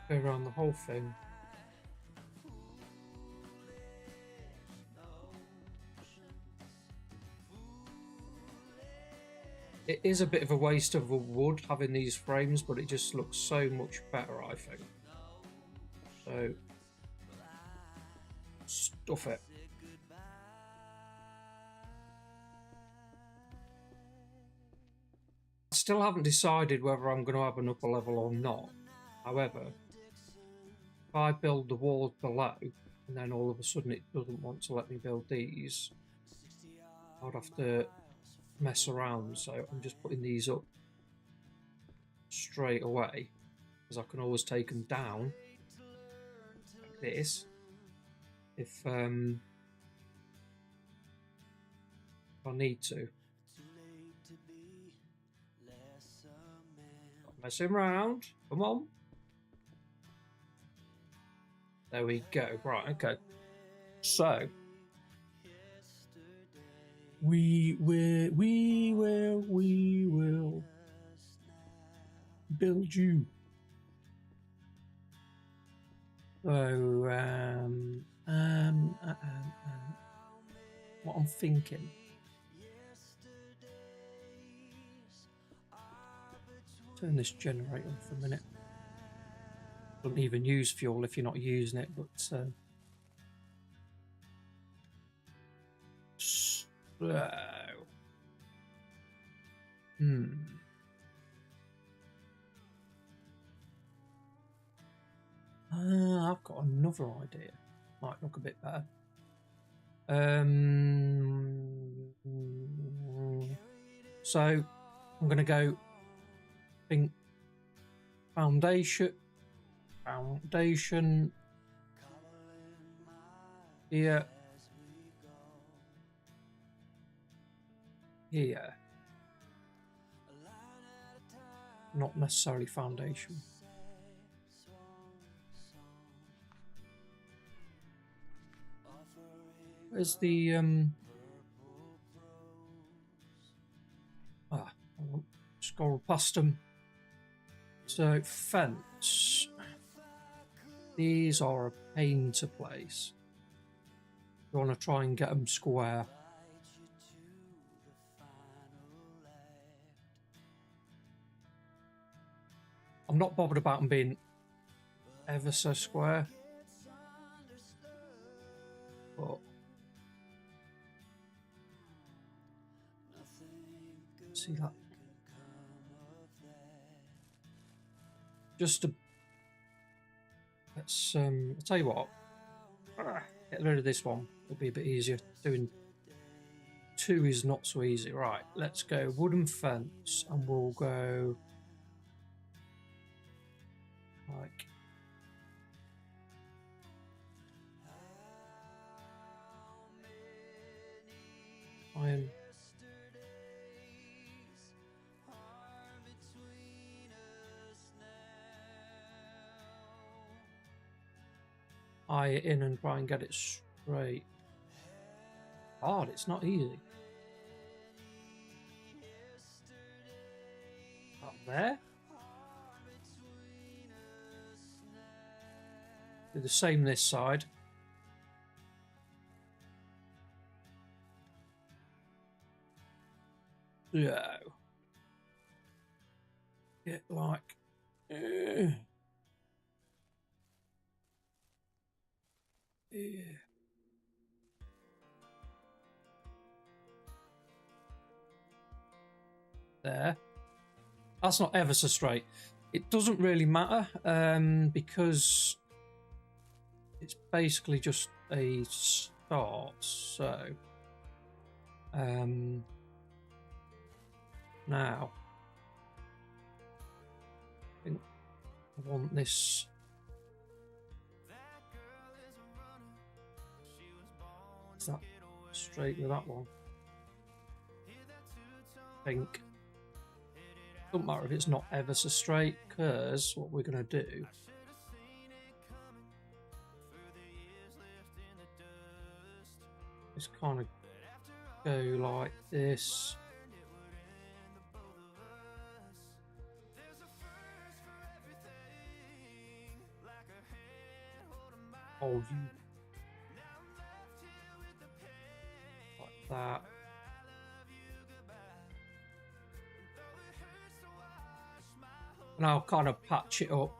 Go around the whole thing. It is a bit of a waste of a wood having these frames, but it just looks so much better, I think. So, stuff it. I still haven't decided whether I'm going to have an upper level or not. However, if I build the walls below, and then all of a sudden it doesn't want to let me build these, I'd have to mess around. So I'm just putting these up straight away, because I can always take them down like this if I need to. Not messing around. Come on. There we go. Right, okay. So we will build you. So what I'm thinking. Turn this generator on for a minute. Don't even use fuel if you're not using it, but so. I've got another idea. Might look a bit better. So I'm going to go think foundation here, here, not necessarily foundation. Where's the scroll past them. So fence. These are a pain to place. You want to try and get them square. I'm not bothered about them being ever so square. But see that? Just to let's I'll tell you what. Get rid of this one. It'll be a bit easier. Doing two is not so easy. Right, let's go wooden fence, and we'll go like iron. Eye it in and try and get it straight. Hard, it's not easy. Up there. Do the same this side. Yeah. Get like. Yeah. There. That's not ever so straight. It doesn't really matter because it's basically just a start. So now I think I want this. Is that straight with that one? I think. Doesn't matter if it's not ever so straight, because what we're going to do is kind of go like this. Hold you like that. And I'll kind of patch it up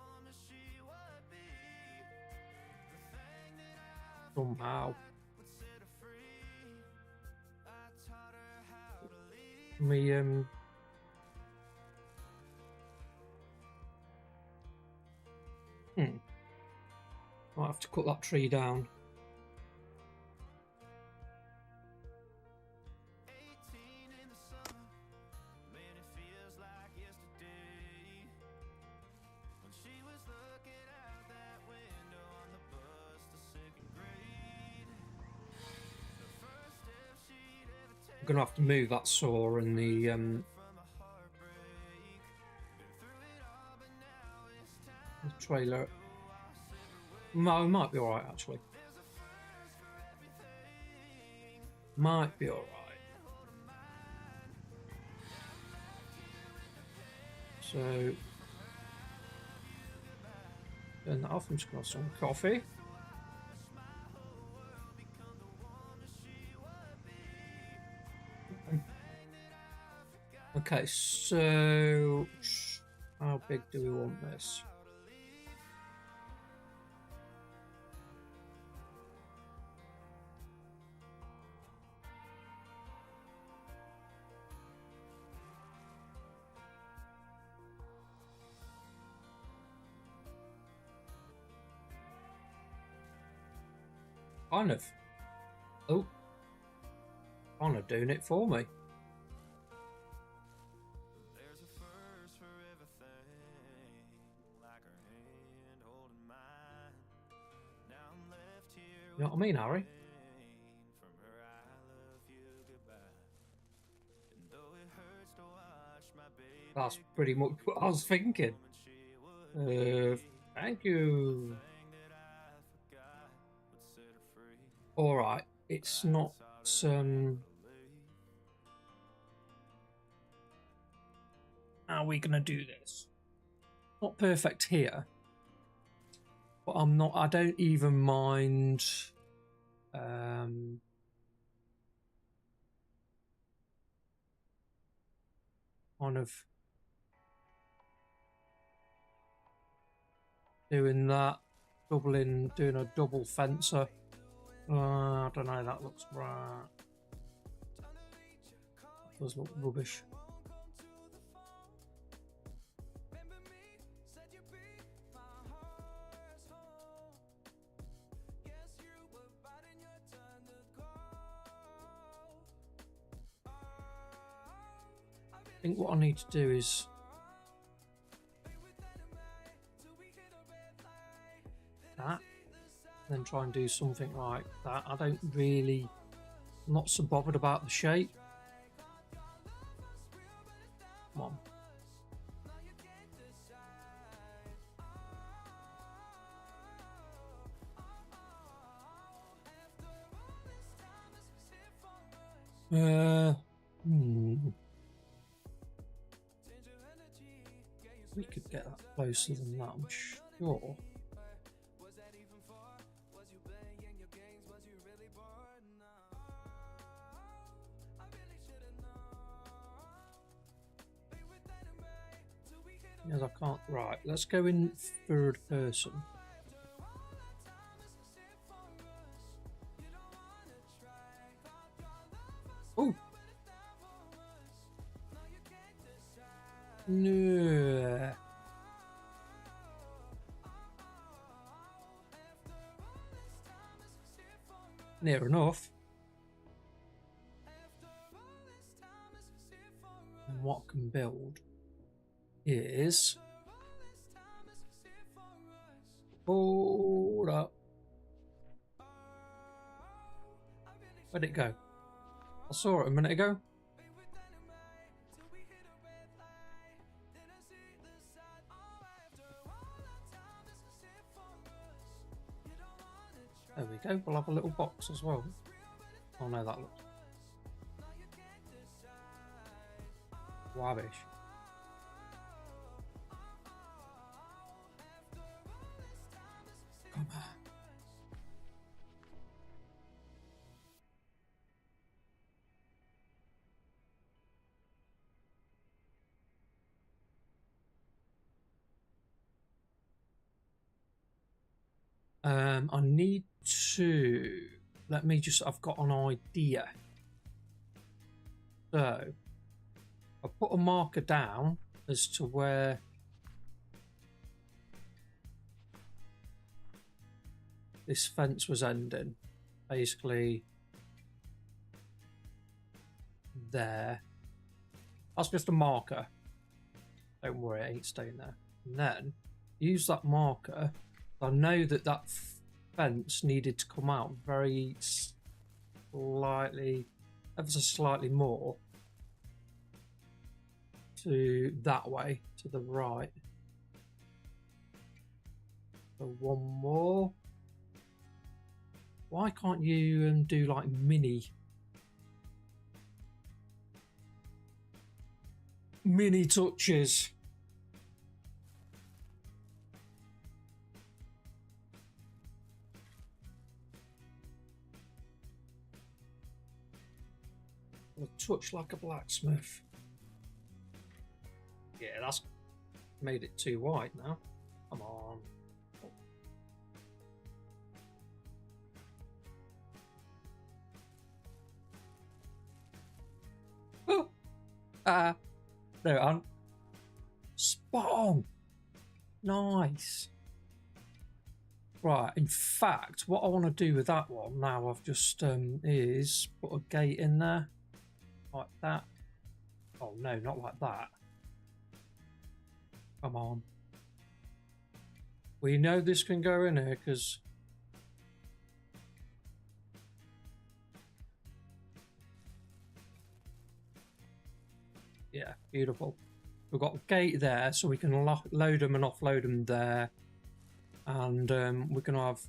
somehow. Might have to cut that tree down. I'm gonna have to move that saw and the trailer. No, it might be alright actually. Might be alright. So turn that off. I'm just gonna have some coffee. Okay, so how big do we want this? Kind of. Oh, kind of doing it for me. You know what I mean, Harry? That's pretty much what I was thinking. Thank you. All right, it's not how are we gonna do this? Not perfect here, but I don't even mind kind of doing that, doing a double fencer. I don't know, that looks right. That does look rubbish. I think what I need to do is that, then try and do something like that. I don't really, I'm not so bothered about the shape. Come on. We could get that closer than that, I'm sure. Yes, I can't. Right, let's go in third person. No. Near enough. And what I can build is... Hold up. Where'd it go? I saw it a minute ago. There we go. We'll have a little box as well. Oh no, that looks rubbish. Come on. I need to... Let me just... I've got an idea. So, I'll put a marker down as to where... this fence was ending. Basically... there. That's just a marker. Don't worry, it ain't staying there. And then, use that marker... I know that that fence needed to come out very slightly, ever so slightly more to that way, to the right. So one more. Why can't you do like mini touches? A touch like a blacksmith. Yeah, that's made it too wide now. Come on. Oh. There, on. Spot on. Nice. Right, in fact, what I want to do with that one now, I've just is put a gate in there. Like that. Oh no, not like that. Come on. We know this can go in here because... Yeah, beautiful. We've got a gate there so we can load them and offload them there. And we're going to have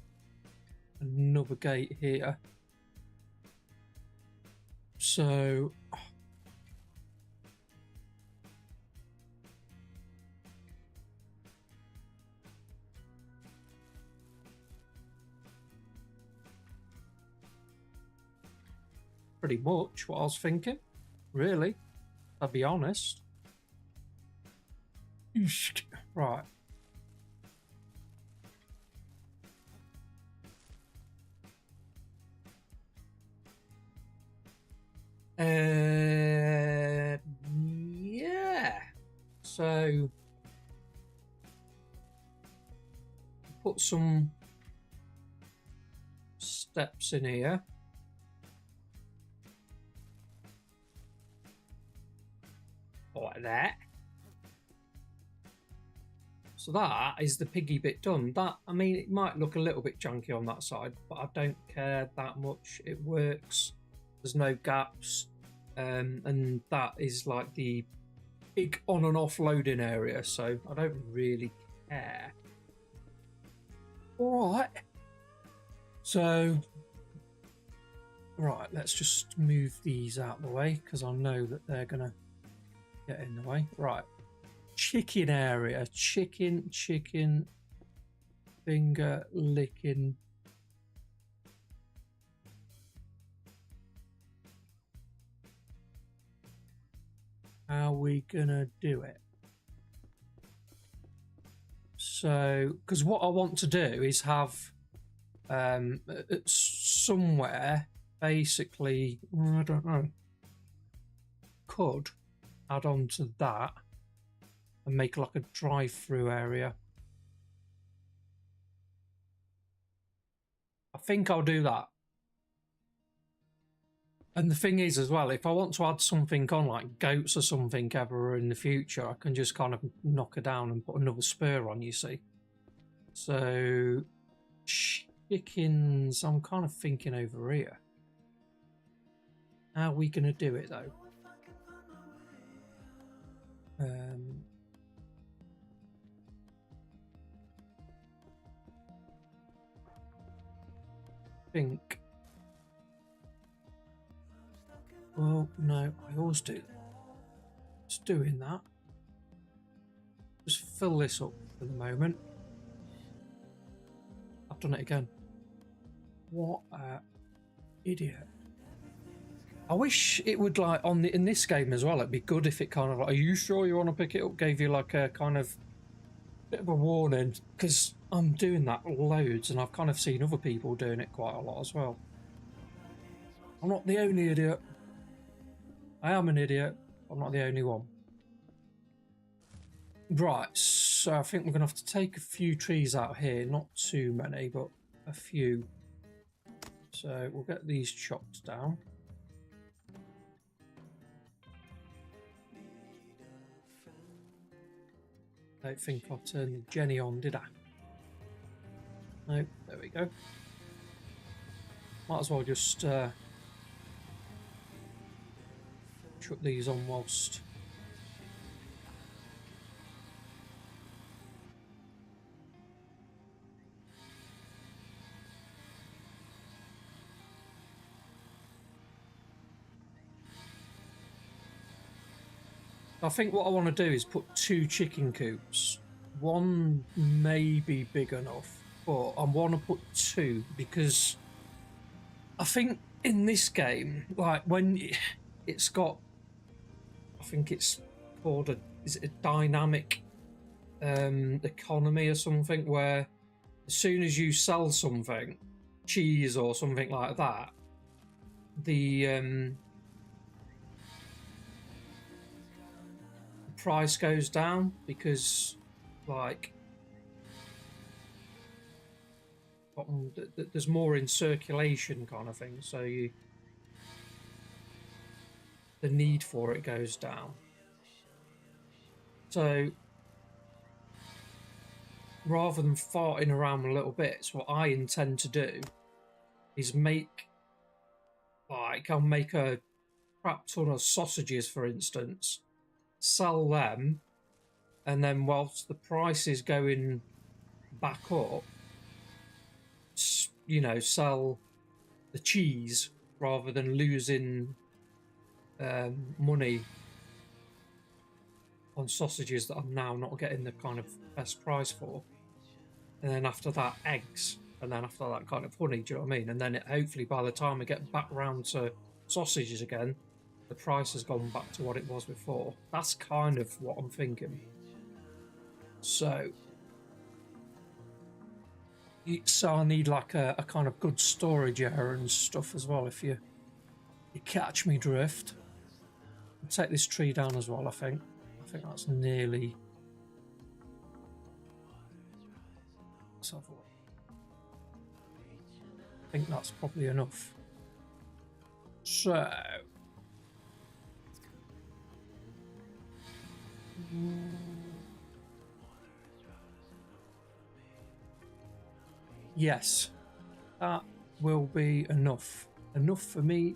another gate here. So... pretty much what I was thinking, really, I'll be honest. Right. Yeah. So put some steps in here. Like that. So that is the piggy bit done. That, I mean, it might look a little bit junky on that side, but I don't care that much. It works. There's no gaps. And that is like the big on and off loading area, so I don't really care. Alright. So, right, let's just move these out of the way because I know that they're going to get in the way. Right. Chicken area. Chicken. Finger licking. How are we gonna do it? So, because what I want to do is have somewhere basically, I don't know, could add on to that and make like a drive-through area. I think I'll do that. And the thing is as well, if I want to add something on like goats or something ever in the future, I can just kind of knock her down and put another spur on, you see. So chickens, I'm kind of thinking over here. How are we going to do it though? Think. Well, no, I always do. Just doing that. Just fill this up for the moment. I've done it again. What a idiot. I wish it would like in this game as well. It'd be good if it kind of like, are you sure you want to pick it up? Gave you like a kind of bit of a warning, because I'm doing that loads and I've kind of seen other people doing it quite a lot as well. I'm not the only idiot. I am an idiot. I'm not the only one. Right, so I think we're going to have to take a few trees out here. Not too many, but a few. So we'll get these chopped down. I don't think I turned Jenny on, did I? No, there we go. Might as well just chuck these on whilst. I think what I want to do is put 2 chicken coops. One may be big enough, but I want to put 2 because I think in this game, like when it's got, I think it's called is it a dynamic economy or something, where as soon as you sell something, cheese or something like that, the price goes down because like there's more in circulation kind of thing, so the need for it goes down. So rather than farting around a little bits, what I intend to do is make like I'll make a crap ton of sausages, for instance, sell them, and then whilst the price is going back up, you know, sell the cheese rather than losing money on sausages that I'm now not getting the kind of best price for. And then after that, eggs, and then after that, kind of honey. Do you know what I mean? And then hopefully by the time I get back round to sausages again, the price has gone back to what it was before. That's kind of what I'm thinking. So I need like a kind of good storage area and stuff as well, if you catch me drift. I'll take this tree down as well, I think that's nearly. Let's have a look. I think that's probably enough. So yes, that will be enough. Enough for me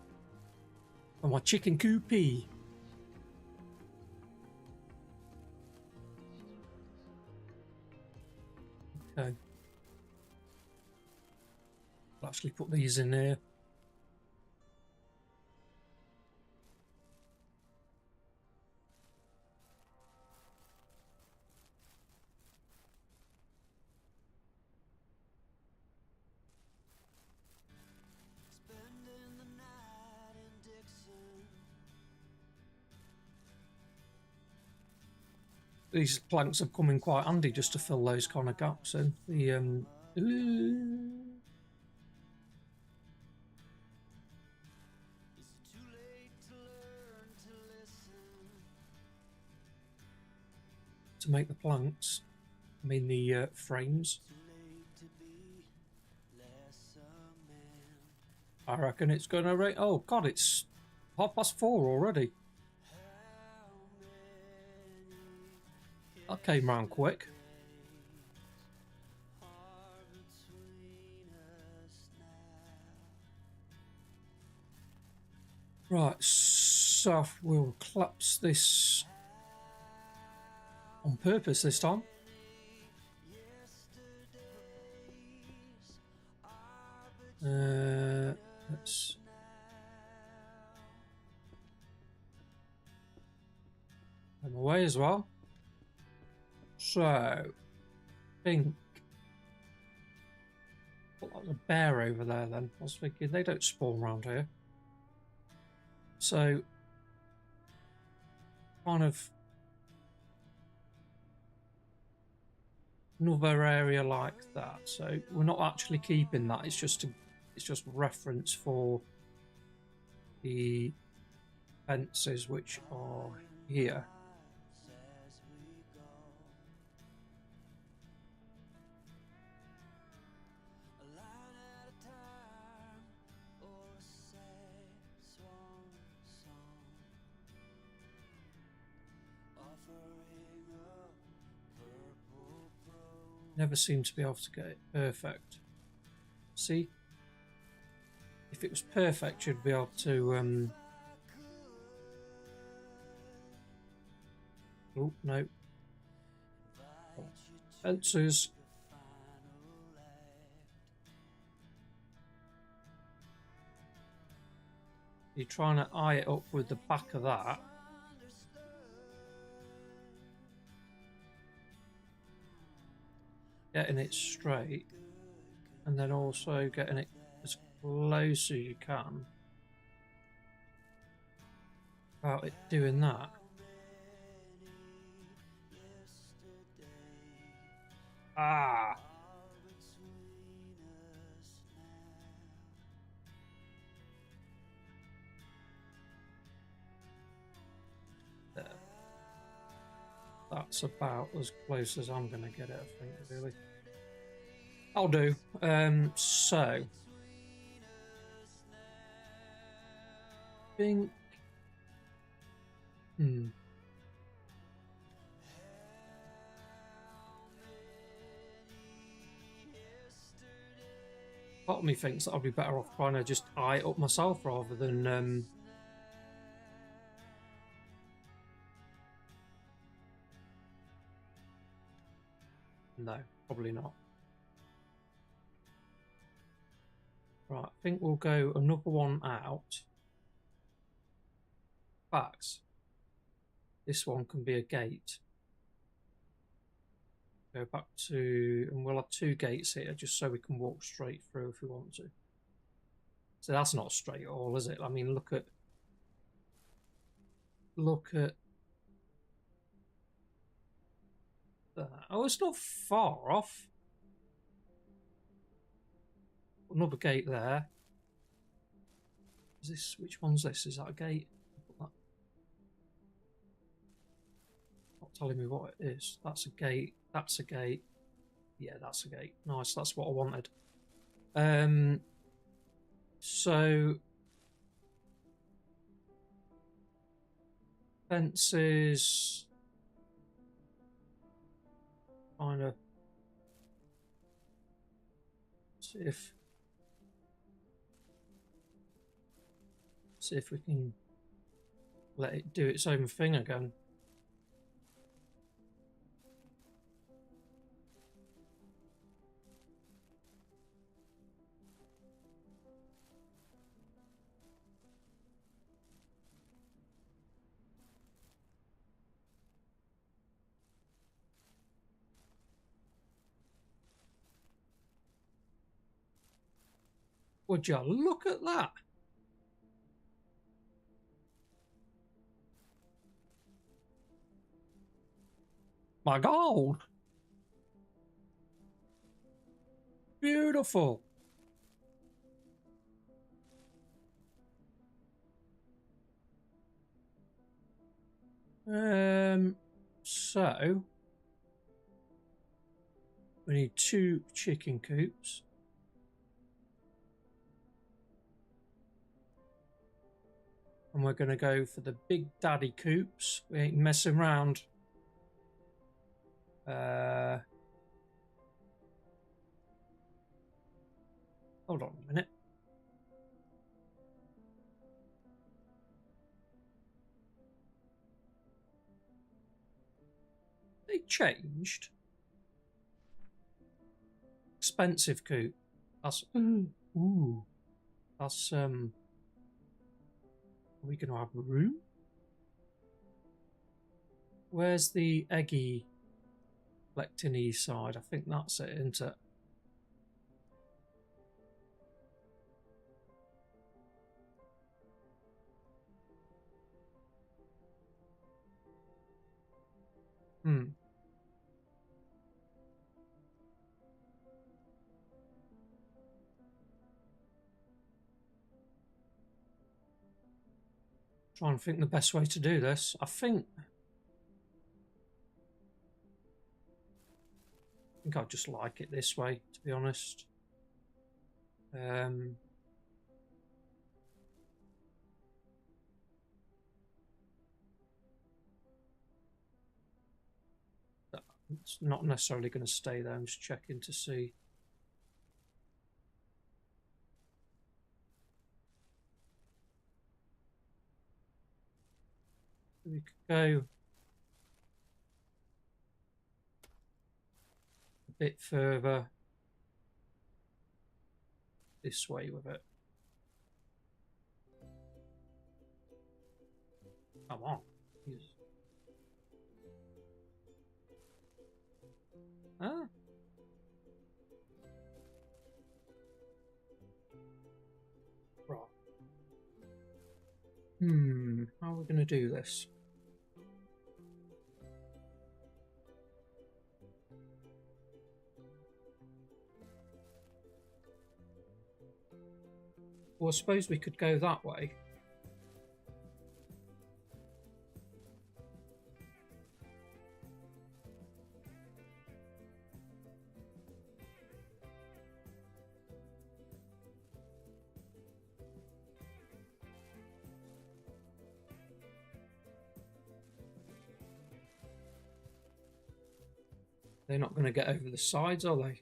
and my chicken coopy. Okay. I'll actually put these in here. These planks have come in quite handy just to fill those kind of gaps in. The to make the planks. I mean the frames. I reckon it's going to rain. Oh God, it's 4:30 already. That came round quick. Right, so we'll collapse this on purpose this time. Let's them away as well. So, I think well, that was a bear over there then. I was thinking they don't spawn around here. So, kind of another area like that. So we're not actually keeping that. It's just reference for the fences which are here. Never seem to be able to get it perfect. See? If it was perfect, you'd be able to... Oh, no. Fences. You're trying to eye it up with the back of that. Getting it straight, and then also getting it as close as you can without it doing that. Ah! There. That's about as close as I'm going to get it, I think, really. I'll do. So... think... Part of me thinks that I'd be better off trying to just eye it up myself rather than... No, probably not. Right, I think we'll go another one out. In fact, this one can be a gate. Go back to, and we'll have 2 gates here just so we can walk straight through if we want to. So that's not straight at all, is it? I mean, look at that. Oh, it's not far off. Another gate there. Is this, which one's this? Is that a gate? Not telling me what it is. That's a gate. That's a gate. Yeah, that's a gate. Nice, that's what I wanted. So fences kind of see if we can let it do its own thing again. Would you look at that? My God! Beautiful! So We need 2 chicken coops. And we're going to go for the big daddy coops. We ain't messing around. Hold on a minute. They changed. Expensive coop. That's ooh. That's Are we gonna have room? Where's the eggy lectiny side? I think that's it, isn't it? Try and think the best way to do this. I think I just like it this way, to be honest. It's not necessarily going to stay there. I'm just checking to see. We could go a bit further this way with it. Come on. Huh? Right. How are we going to do this? Well, I suppose we could go that way. They're not going to get over the sides, are they?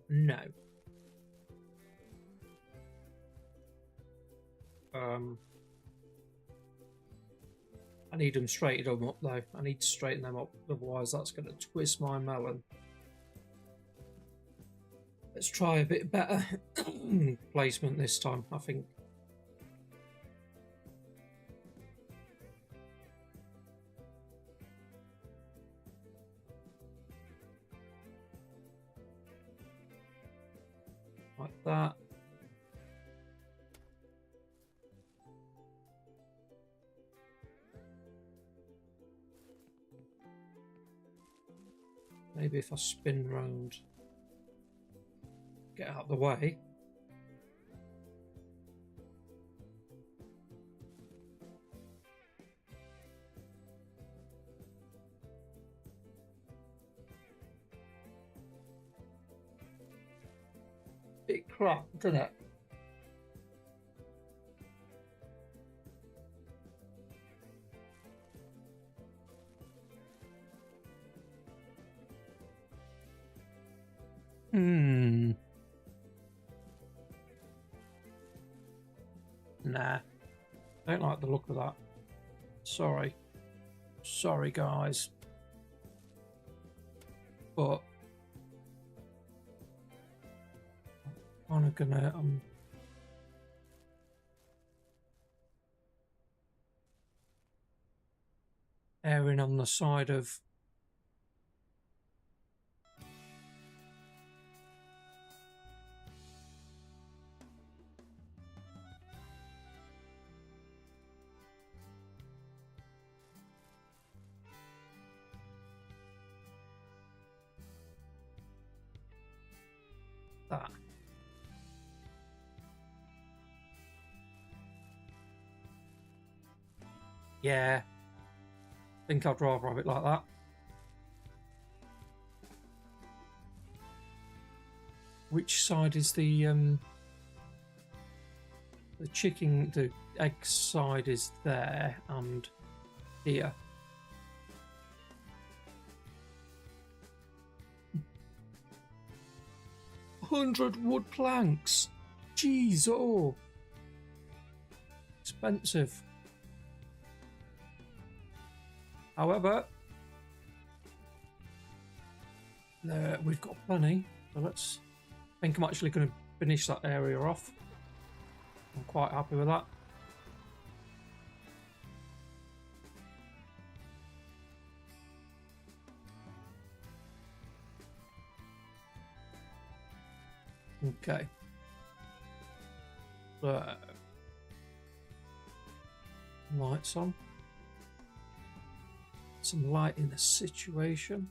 No. I need them straightened up though. I need to straighten them up, otherwise that's going to twist my melon. Let's try a bit better placement this time, I think. Like that. Maybe if I spin round, get out of the way. Bit crap, doesn't it? Nah. Don't like the look of that. Sorry. Sorry, guys. But I'm gonna erring on the side of that. Yeah, I think I'd rather have it like that. which side is the chicken, the egg side is there and here. $100 wood planks. Jeez, oh, expensive. However, we've got plenty, so let's. I think I'm actually going to finish that area off. I'm quite happy with that. Okay. So, lights on. Some light in the situation.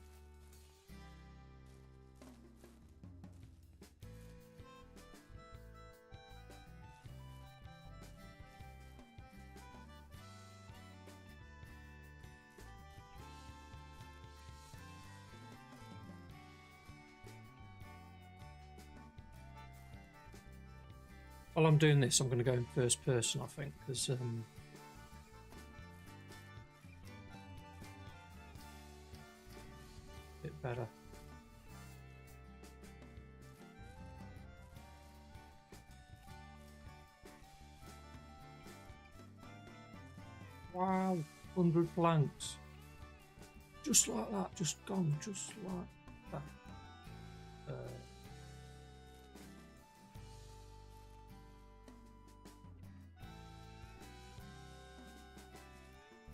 While I'm doing this, I'm going to go in first person, I think, because bit better. Wow, 100 planks. Just like that, just gone, just like that.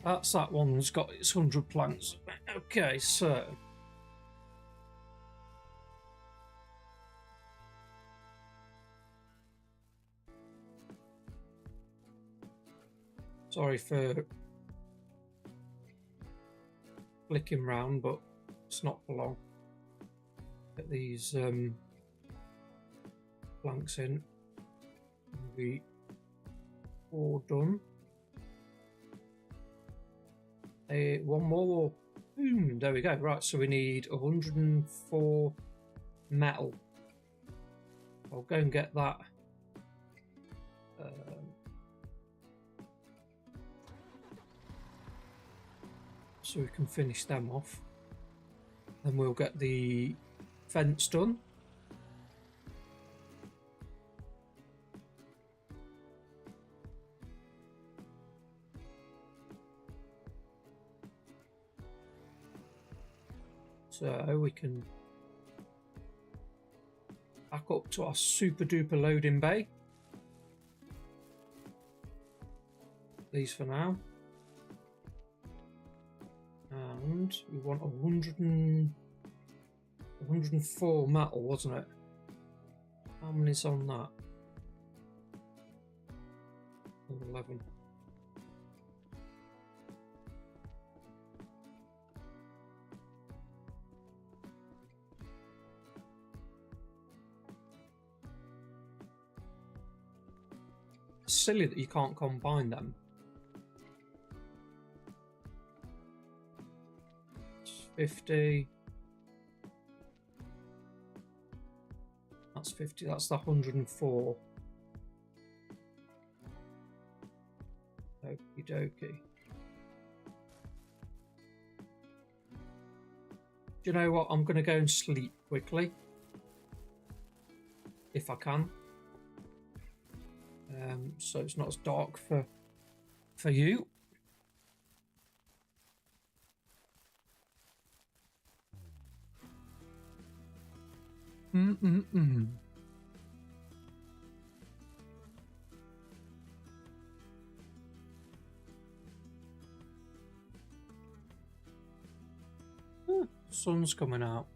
That's that one's got its 100 planks. Okay, so sorry for flicking round, but it's not for long. Get these planks in. Be all done. One more. Boom, there we go. Right, so we need 104 metal. I'll go and get that. So we can finish them off. Then we'll get the fence done. So we can back up to our super duper loading bay. These for now. And we want 104 metal, wasn't it? How many's on that? 11. Silly that you can't combine them. 50. That's 50. That's the 104. Okie dokie. Do you know what? I'm going to go and sleep quickly, if I can. So it's not as dark for you. Sun's coming out.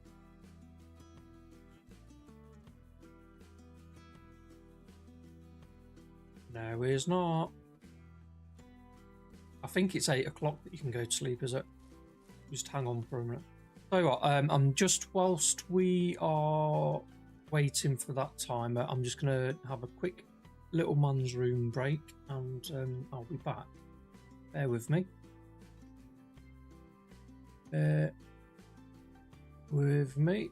No, it's not. I think it's 8 o'clock that you can go to sleep, is it? Just hang on for a minute. Tell you what, I'm just, whilst we are waiting for that timer, I'm just going to have a quick little man's room break, and I'll be back. Bear with me. Bear with me.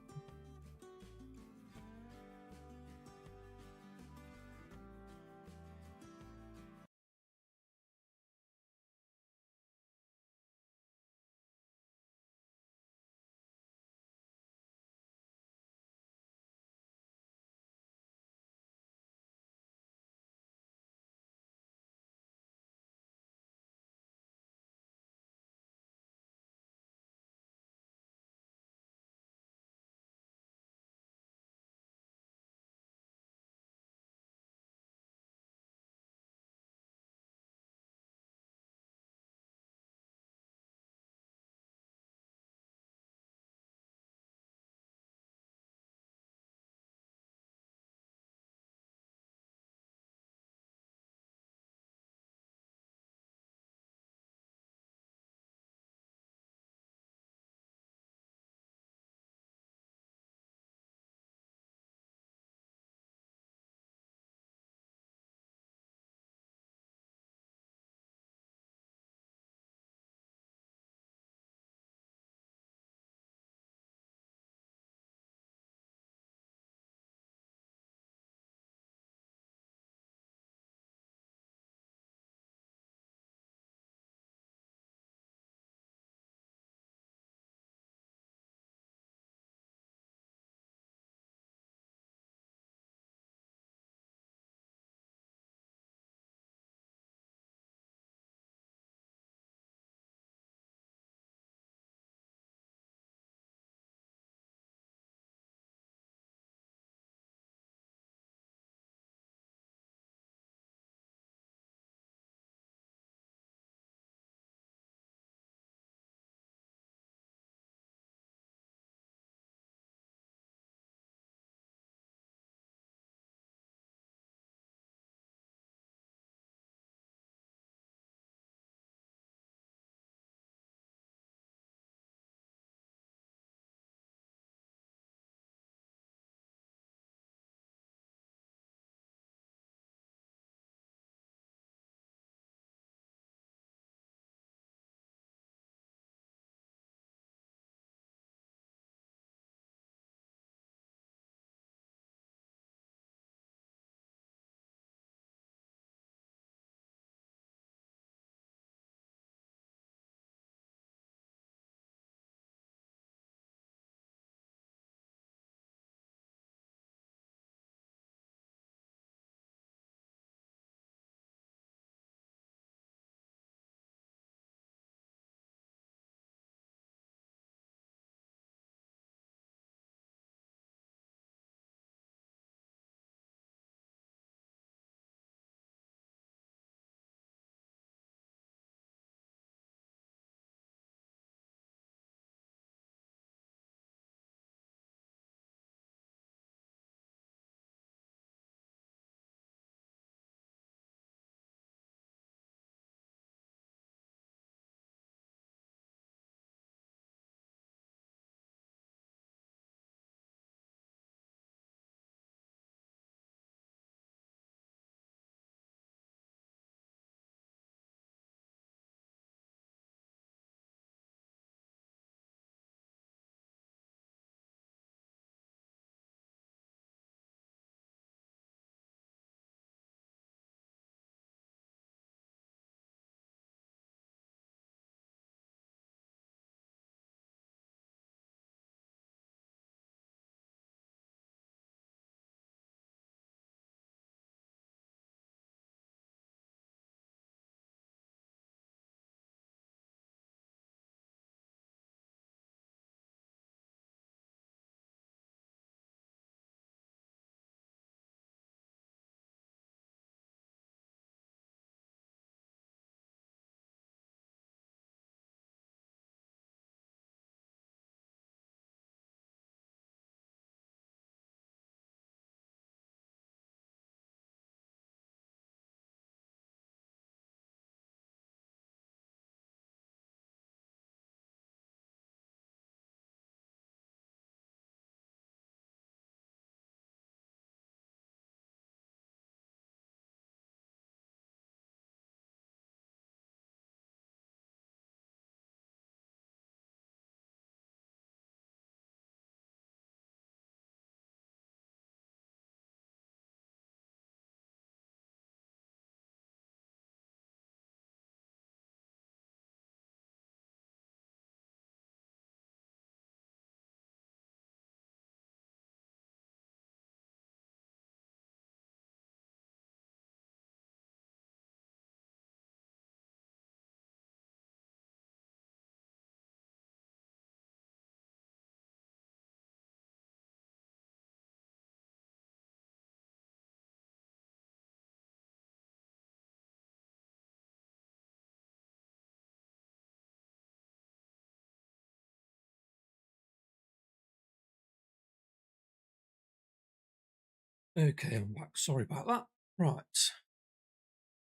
Okay, I'm back. Sorry about that. Right.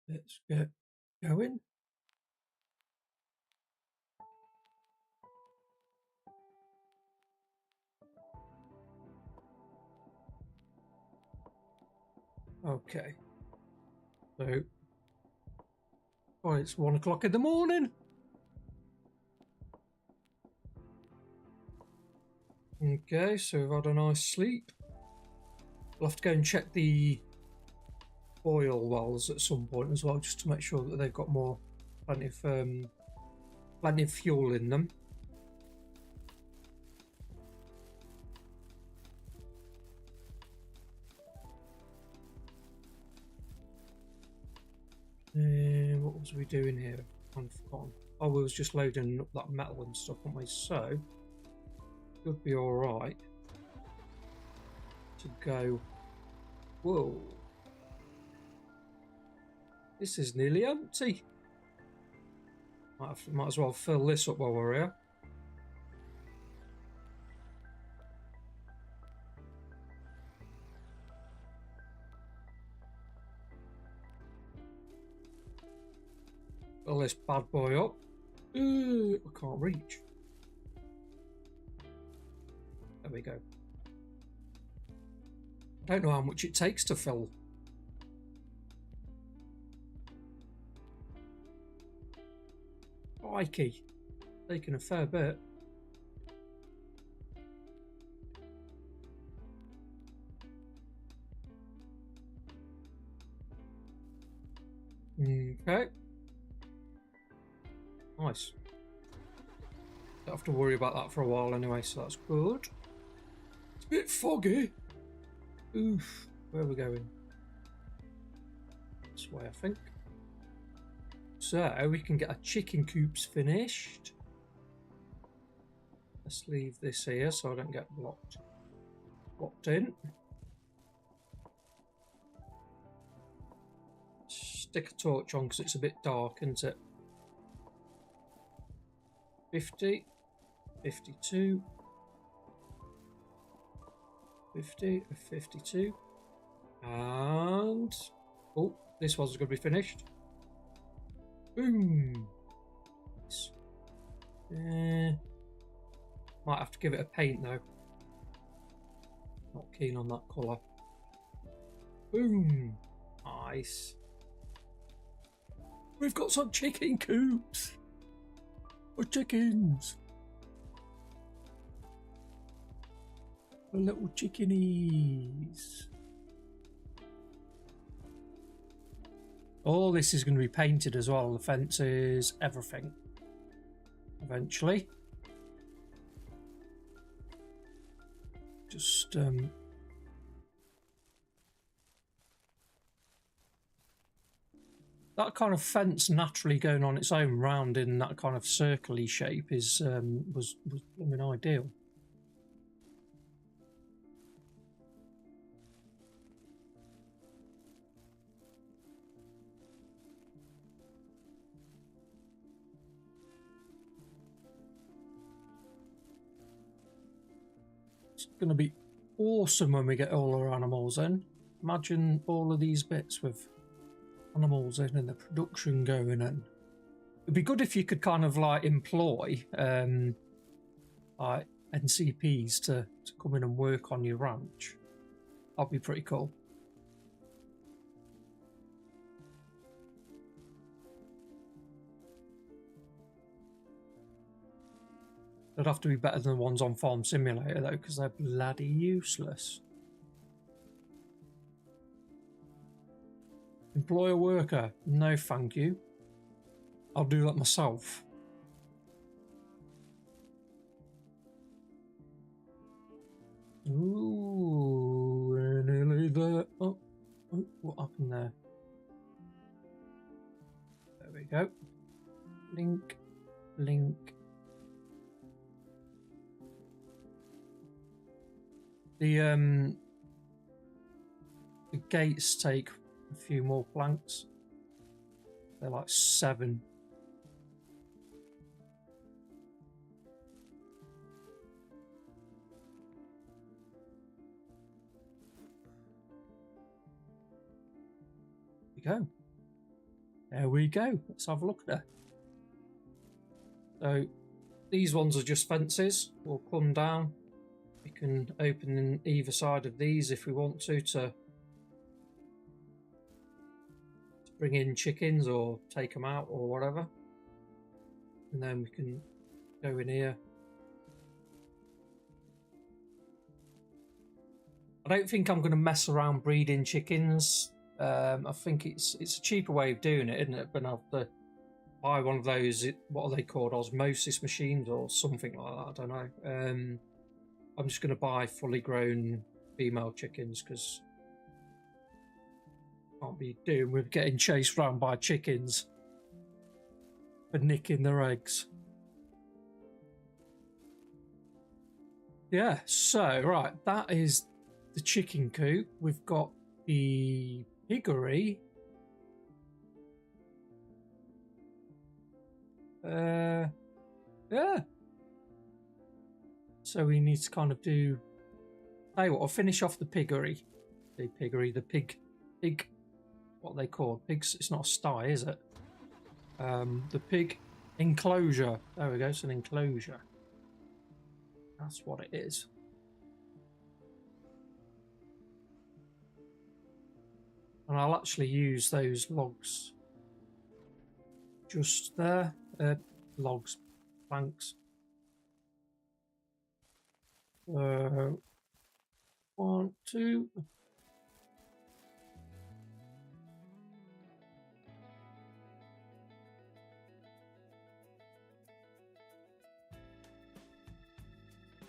Let's get going. Okay. So, oh, it's 1 o'clock in the morning. Okay, so we've had a nice sleep. We'll have to go and check the oil wells at some point as well, just to make sure that they've got plenty of fuel in them. What was we doing here? I've forgotten. Oh, we was just loading up that metal and stuff, weren't we? So, should be alright to go. Whoa. This is nearly empty. Might as well fill this up while we're here. Fill this bad boy up. I can't reach. There we go. I don't know how much it takes to fill. Crikey. Taking a fair bit. Okay. Nice. Don't have to worry about that for a while anyway, so that's good. It's a bit foggy. Oof. Where are we going? This way, I think. So we can get our chicken coops finished. Let's leave this here so I don't get blocked in. Stick a torch on because it's a bit dark, isn't it? 50, 52, 50, 52, and oh, this one's going to be finished. Boom. Might have to give it a paint though. Not keen on that colour. Boom. Nice. We've got some chicken coops. Or chickens. The little chickenies. All this is going to be painted as well. The fences, everything. Eventually. Just that kind of fence naturally going on its own round in that kind of circle-y shape is was blooming ideal. It's going to be awesome when we get all our animals in. Imagine all of these bits with animals in and the production going in. It'd be good if you could kind of like employ like NCPs to come in and work on your ranch. That'd be pretty cool. They'd have to be better than the ones on Farm Simulator though, because they're bloody useless. Employ a worker. No, thank you. I'll do that myself. Ooh, we're nearly there. Oh, what happened there? There we go. Link, link. The gates take a few more planks. They're like 7. go. There we go. Let's have a look at her. So these ones are just fences. We'll come down. We can open either side of these if we want to bring in chickens or take them out or whatever. And then we can go in here. I don't think I'm going to mess around breeding chickens. I think it's a cheaper way of doing it, isn't it? But I have to buy one of those, what are they called, osmosis machines or something like that, I don't know. I'm just going to buy fully grown female chickens because I can't be doing with getting chased around by chickens for nicking their eggs. Yeah, so right, that is the chicken coop. We've got the piggery. Yeah. So we need to kind of do. Hey, what? I'll finish off the piggery. The pig. What are they called? Pigs. It's not a sty, is it? The pig enclosure. There we go. It's an enclosure. That's what it is. And I'll actually use those logs just there. Logs, planks. 1, 2.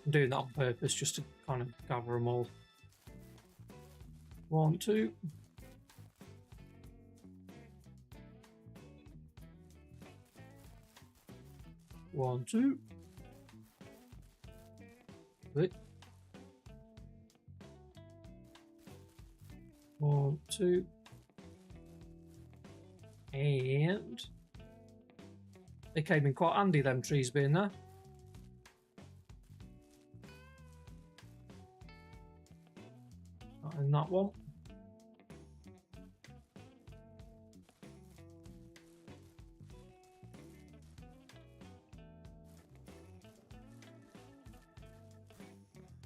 I'm doing that on purpose just to kind of gather them all. 1, 2. One, two. Good. 1, 2. And they came in quite handy, them trees being there. Not in that one.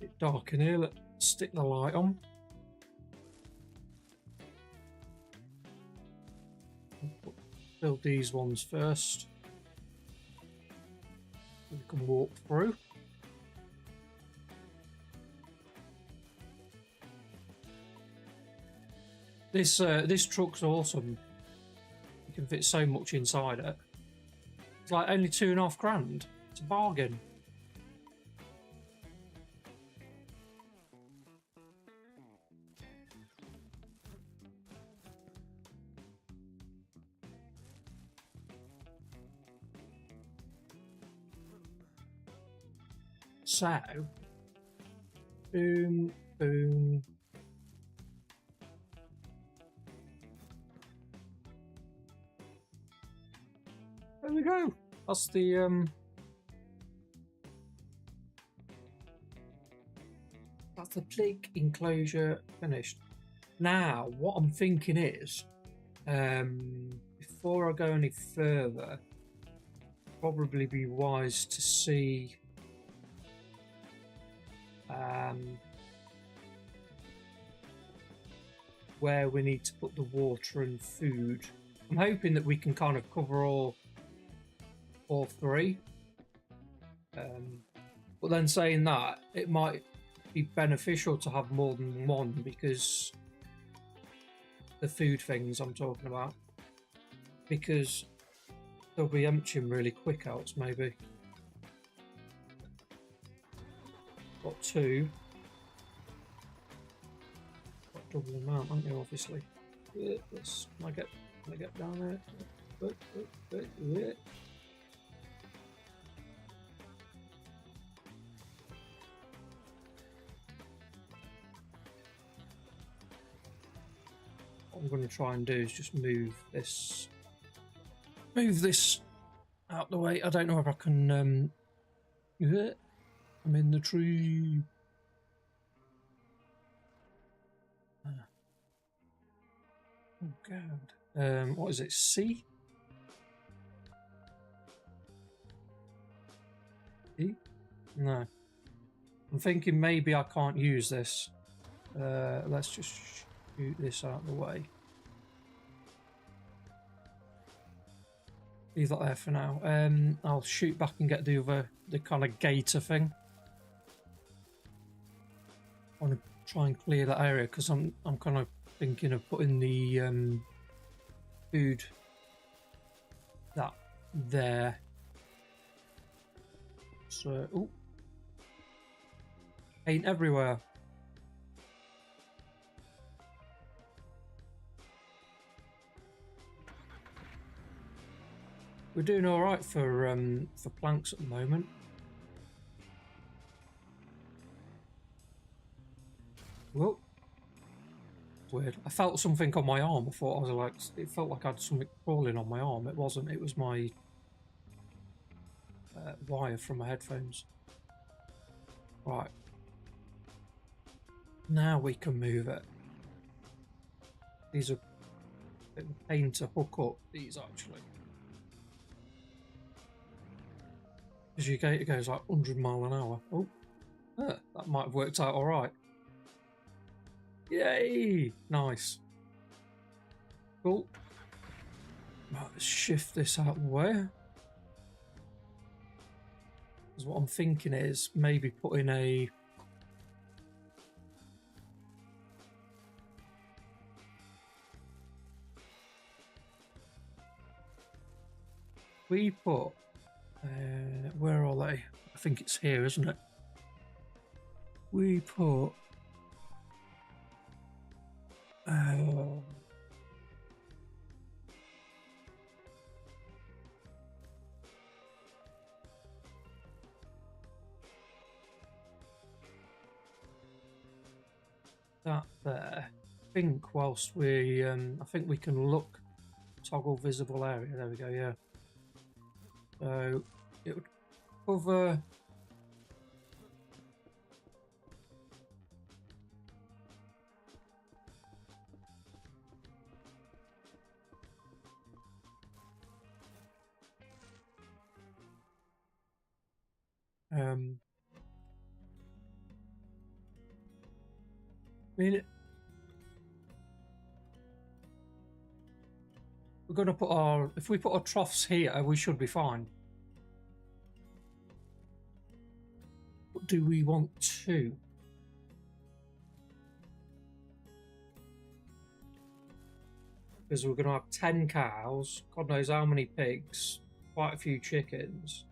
Bit dark in here. Let's stick the light on. Build these ones first. We can walk through. This truck's awesome. You can fit so much inside it. It's like only £2.5 grand. It's a bargain. So, boom, boom. There we go. That's the pig enclosure finished. Now, what I'm thinking is, before I go any further, probably be wise to see. Where we need to put the water and food. I'm hoping that we can kind of cover all three. But then saying that, it might be beneficial to have more than one because the food things I'm talking about. Because they'll be emptying really quick out, maybe. Got 2. Got double the amount, aren't you, obviously? Let's, can I get down there? What I'm going to try and do is just move this out the way. I don't know if I can I'm in the tree. Oh God. What is it? C? E? No. I'm thinking maybe I can't use this. Let's just shoot this out of the way. Leave that there for now. I'll shoot back and get the kind of gator thing. I want to try and clear that area because I'm kind of thinking of putting the food that there. So, ooh, paint everywhere. We're doing all right for planks at the moment. Whoa. Weird. I felt something on my arm. I thought I was like, it felt like I had something crawling on my arm. It wasn't. It was my wire from my headphones. Right. Now we can move it. These are a bit of a pain to hook up. These actually. As you go, it goes like 100 miles an hour. Oh, that might have worked out all right. Yay! Nice. Cool. Right, let's shift this out of the way. Because what I'm thinking is maybe putting a... We put... where are they? I think it's here, isn't it? We put... that there. I think whilst we... I think we can look... Toggle visible area. There we go, yeah. So it would cover... I mean, we're going to put our... If we put our troughs here, we should be fine. What do we want to? Because we're going to have 10 cows, God knows how many pigs, quite a few chickens.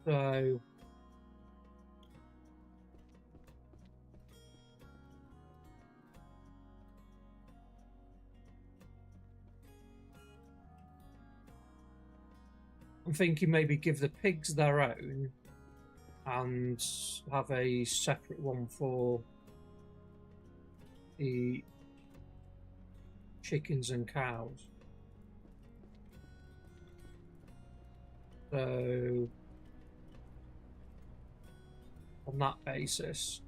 So I'm thinking maybe give the pigs their own and have a separate one for the chickens and cows. So on that basis,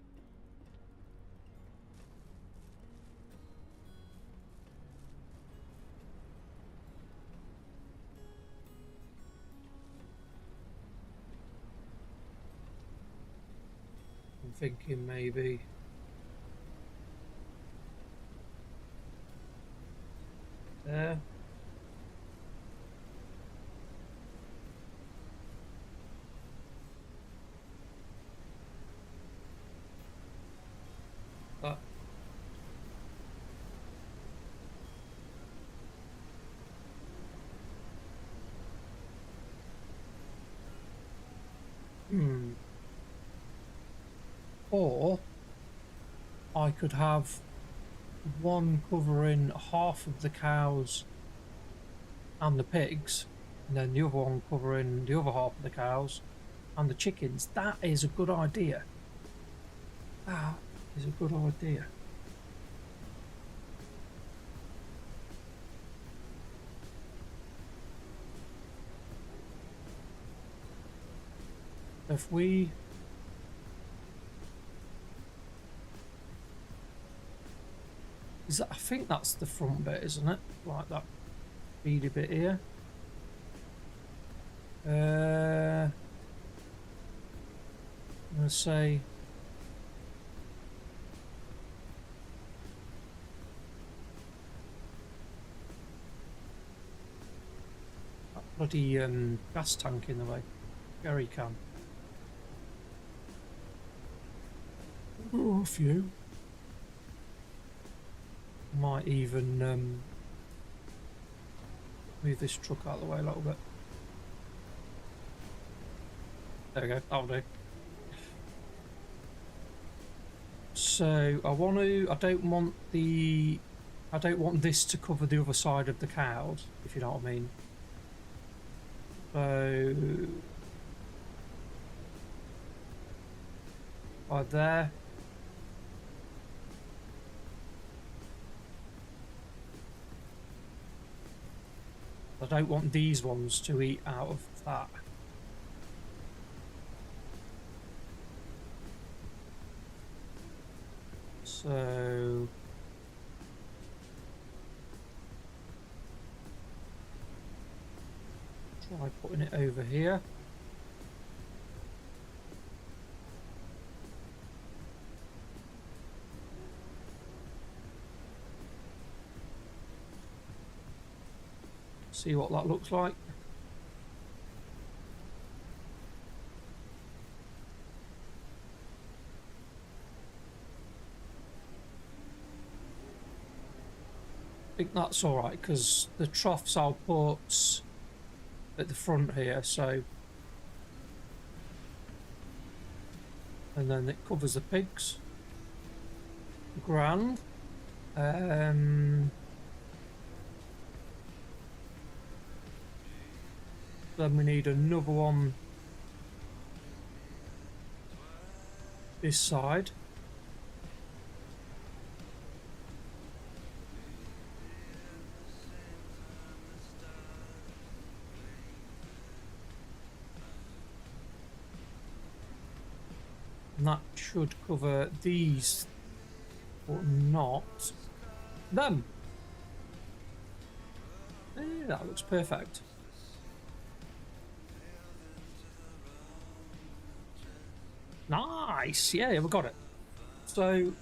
I'm thinking maybe there. That. Or I could have one covering half of the cows and the pigs, and then the other one covering the other half of the cows and the chickens. That is a good idea. That is a good idea. If we is that, I think that's the front bit, isn't it? Like that beady bit here. I'm gonna say that bloody gas tank in the way. Jerry can. Oh, a few. Might even move this truck out of the way a little bit. There we go, that'll do. So I don't want this to cover the other side of the cows, if you know what I mean. So by there. I don't want these ones to eat out of that. So try putting it over here. See what that looks like. I think that's alright because the troughs I'll put at the front here, so and then it covers the pigs. Grand. Then we need another one this side. And that should cover these, but not them. That looks perfect. Nice, yeah, we got it. So,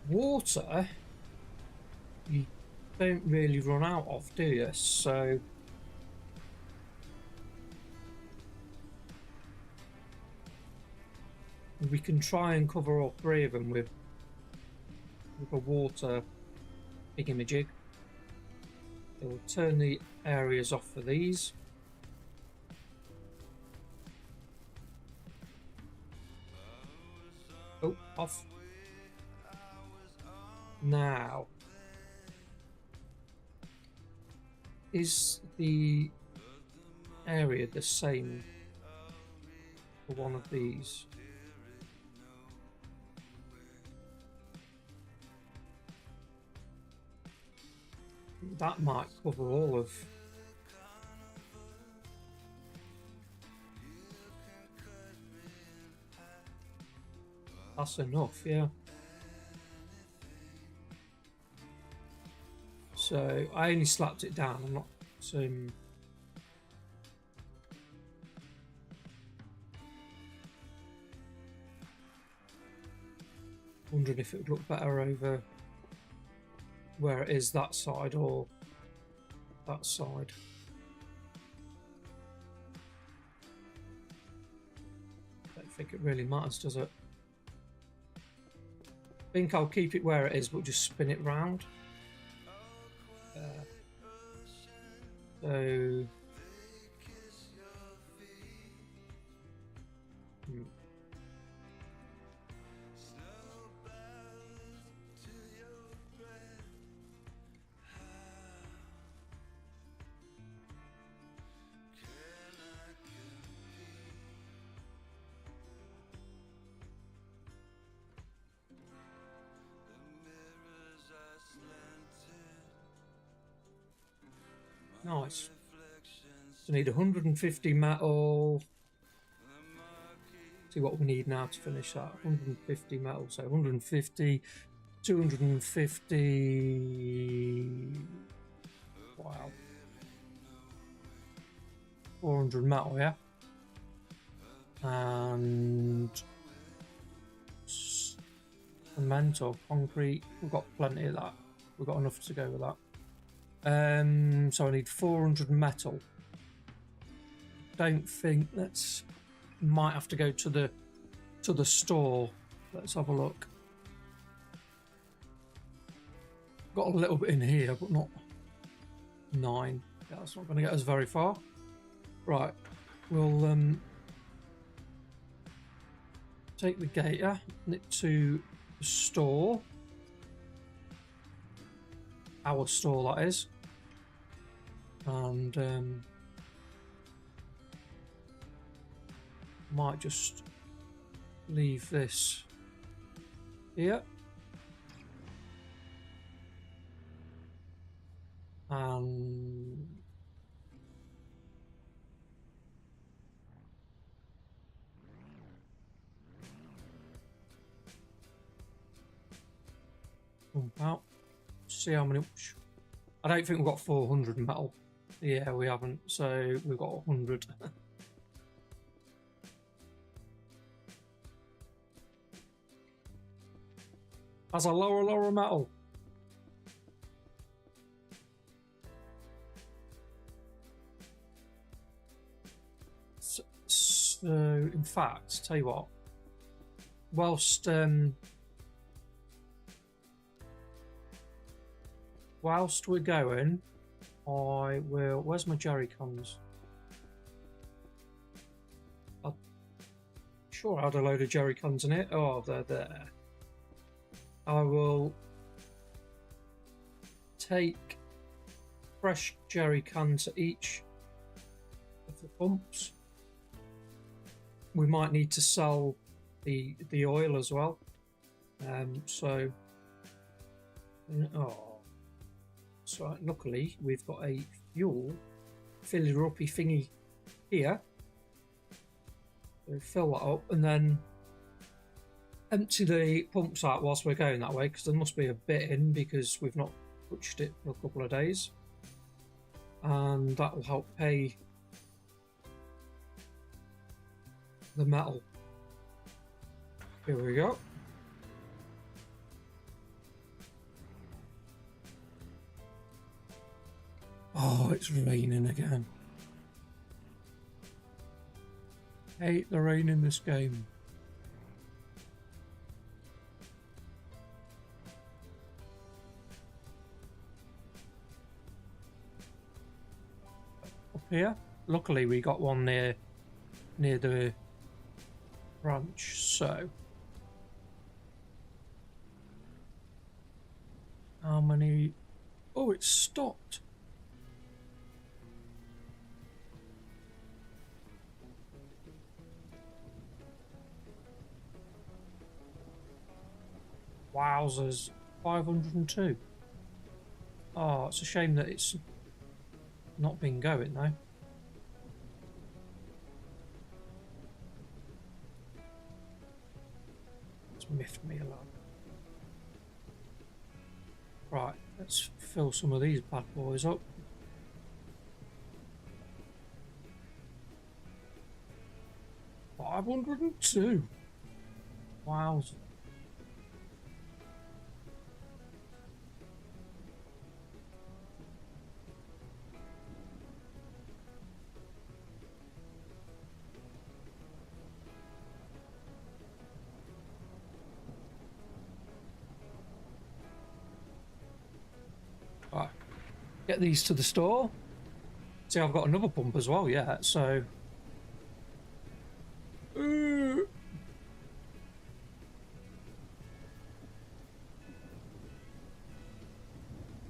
water, you don't really run out of, do you? So, we can try and cover all three of them with a water thingamajig. So we'll turn the areas off for these. Oh, off. Now, is the area the same for one of these? That might cover all of. That's enough, yeah. So I only slapped it down. I'm not wondering if it would look better over where it is that side or that side. Don't think it really matters, does it? I think I'll keep it where it is, but just spin it round. So nice. So I need 150 metal, See what we need now to finish that. 150 metal, so 150, 250. Wow. 400 metal, yeah? And cement or concrete. We've got plenty of that. We've got enough to go with that. So I need 400 metal. Don't think that's... Might have to go to the store. Let's have a look. Got a little bit in here, but not 9. Yeah, that's not going to get us very far. Right, we'll take the gator to the store. Our store, that is. And might just leave this here. And pump out. See how many. I don't think we've got 400 metal. Yeah, we haven't. So we've got 100. That's a lower metal. So in fact, tell you what. Whilst we're going, I will. Where's my jerry cans? I'm sure I had a load of jerry cans in it. Oh, they're there. I will take fresh jerry cans at each of the pumps. We might need to sell the oil as well. So luckily we've got a fuel filler-uppy thingy here. So fill that up and then empty the pumps out whilst we're going that way, because there must be a bit in because we've not touched it for a couple of days, and that will help pay the metal. Here we go. Oh, it's raining again. Hate the rain in this game. Here, luckily we got one near the ranch, so how many? Oh, it stopped. Wowzers, 502. Oh, it's a shame that it's not been going though. It's miffed me a lot. Right, let's fill some of these bad boys up. $502. Wow. Right, get these to the store. See, I've got another pump as well, yeah, so...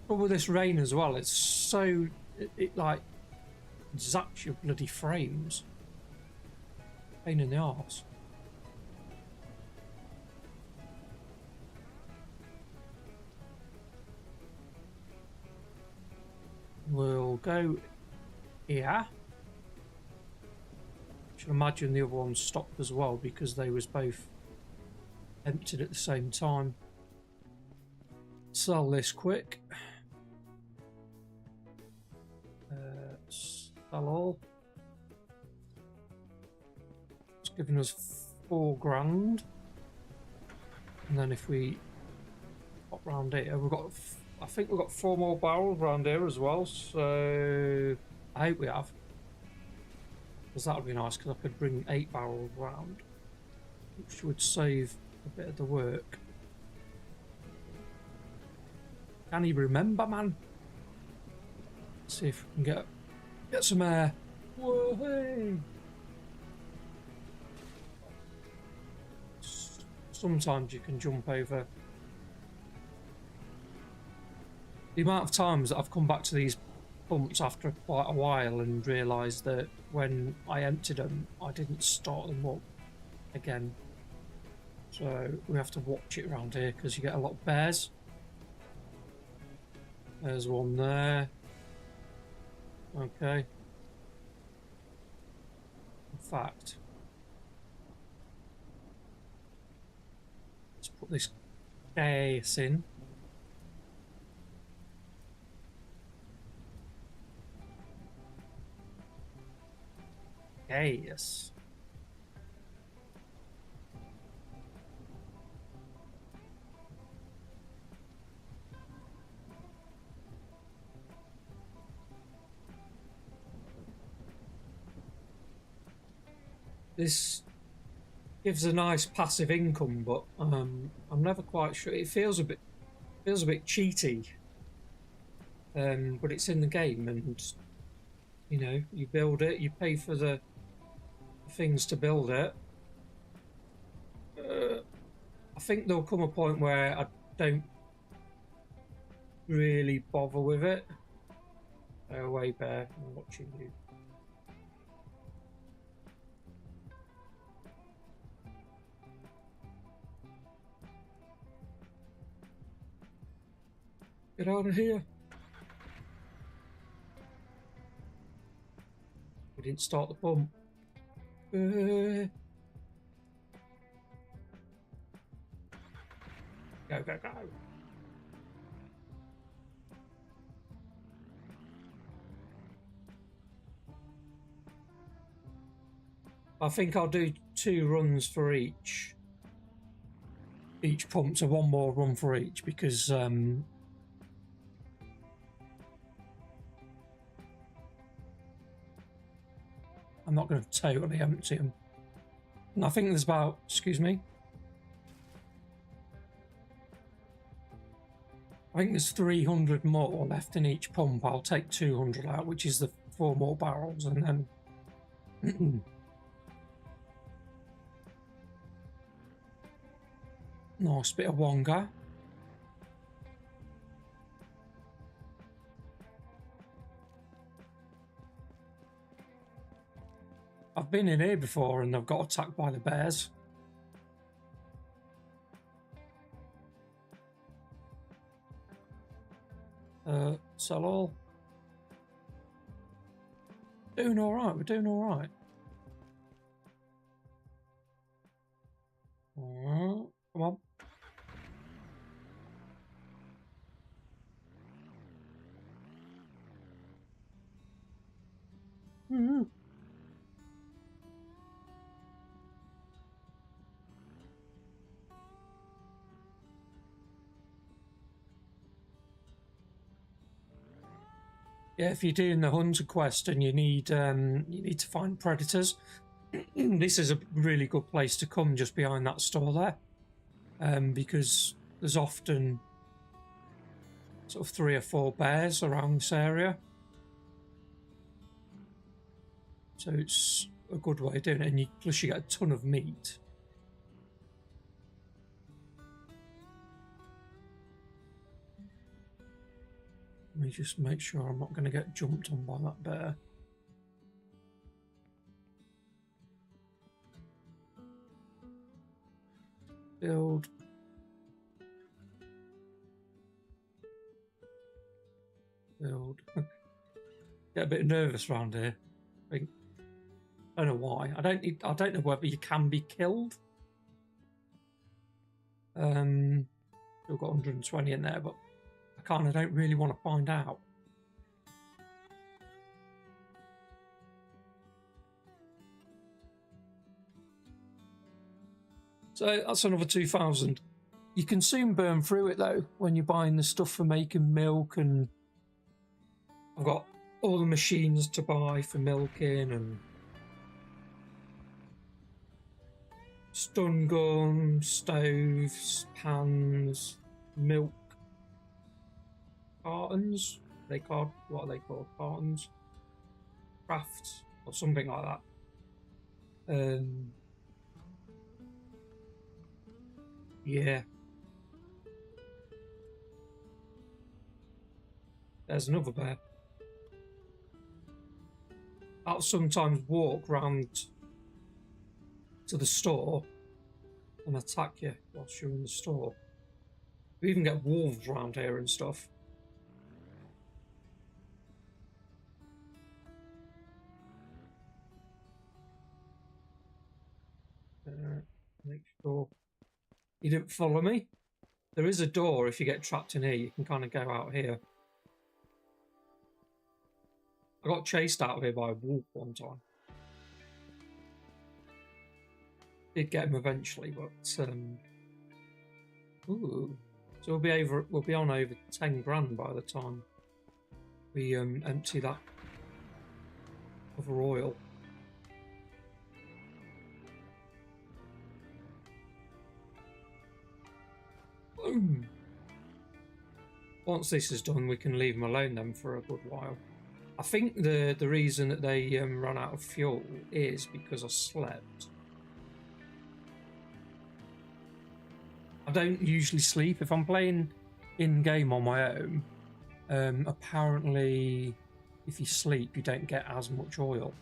But with this rain as well, it's so... It like zaps your bloody frames. Pain in the arse. We'll go here. should imagine the other one stopped as well because they was both emptied at the same time. Sell this quick. Sell all. It's giving us 4 grand. And then if we pop round here, we've got, I think we've got 4 more barrels round here as well. So I hope we have. Because that would be nice, because I could bring 8 barrels round, which would save a bit of the work. Can he remember, man? Let's see if we can get some air. Whoa, hey! Sometimes you can jump over. The amount of times that I've come back to these pumps after quite a while and realised that when I emptied them, I didn't start them up again. So we have to watch it around here because you get a lot of bears. There's one there. Okay. In fact, let's put this gas in. Gas. This gives a nice passive income, but I'm never quite sure. It feels a bit cheaty, but it's in the game, and you know, you build it, you pay for the things to build it. I think there'll come a point where I don't really bother with it. Go away, bear. I'm watching you. Get out of here. We didn't start the pump. Go, go, go. I think I'll do 2 runs for each pump, so 1 more run for each, because I'm not going to totally empty them. And I think there's about, excuse me, I think there's 300 more left in each pump. I'll take 200 out, which is the 4 more barrels, and then nice bit of wonga. I've been in here before and I've got attacked by the bears. Sell all. Doing alright, we're doing alright. Come on. Yeah, if you're doing the hunter quest and you need to find predators, this is a really good place to come, just behind that store there, because there's often sort of 3 or 4 bears around this area, so it's a good way of doing it, and plus you get a ton of meat. Let me just make sure I'm not going to get jumped on by that bear. Build. Build. Get a bit nervous around here, I think. I don't know why. I don't know whether you can be killed. Still got 120 in there, but I don't really want to find out. So that's another 2,000. You can soon burn through it though when you're buying the stuff for making milk, and I've got all the machines to buy for milking and stun gun, stoves, pans, milk cartons. What are they called? Cartons, crafts, or something like that. Yeah. There's another bear. I'll sometimes walk round to the store and attack you whilst you're in the store. We even get wolves around here and stuff. Make sure you didn't follow me. There is a door. If you get trapped in here, you can kind of go out here. I got chased out of here by a wolf one time. Did get him eventually, but ooh. So we'll be on over 10 grand by the time we empty that other oil. Boom. Once this is done, we can leave them alone then for a good while. I think the reason that they ran out of fuel is because I slept. I don't usually sleep if I'm playing in-game on my own. Apparently, if you sleep, you don't get as much oil.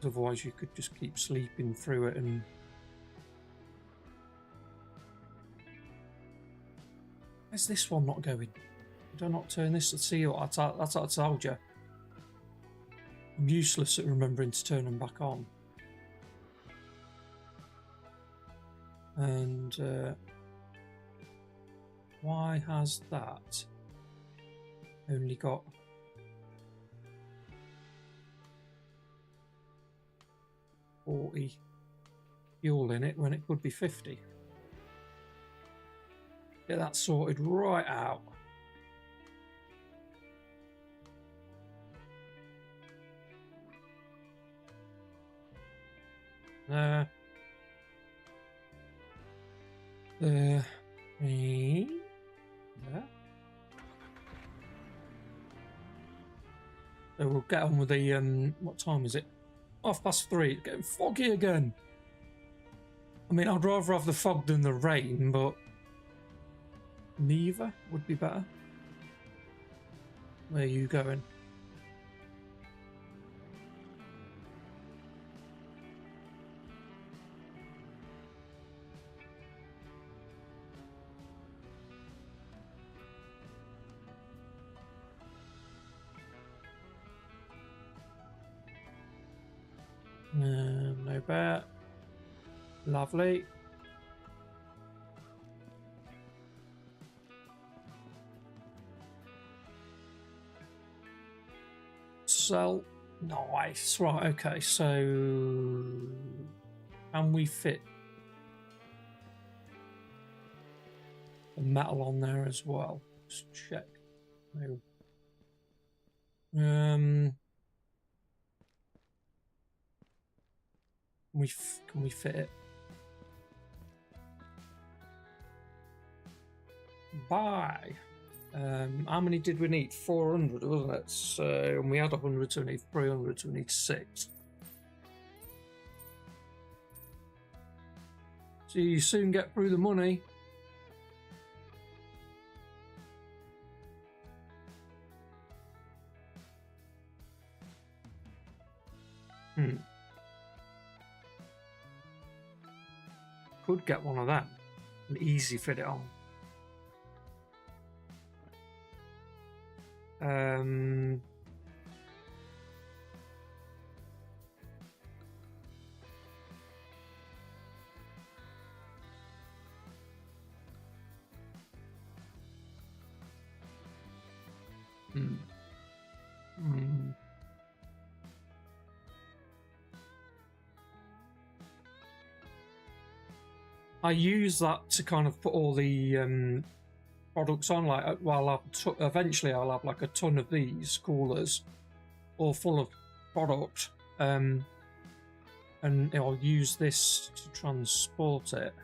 Otherwise, you could just keep sleeping through it and... Where's this one not going? Did I not turn this to seal? That's what I told you. I'm useless at remembering to turn them back on. And why has that only got 40 fuel in it when it could be 50? Get that sorted right out. There. So we'll get on with the what time is it? 3:30. It's getting foggy again. I mean, I'd rather have the fog than the rain, but neither would be better. Where are you going? No bet. Lovely. Sell. Nice. Right, okay, so can we fit the metal on there as well? Just check. No. Can we fit it? Buy. How many did we need? 400, wasn't it? So, and we had 100, so we need 300, so we need 6. So you soon get through the money. Could get one of them and easy fit it on. Hmm. Hmm. I use that to kind of put all the products on. Like, well, eventually I'll have like a ton of these coolers, all full of product, and I'll use this to transport it.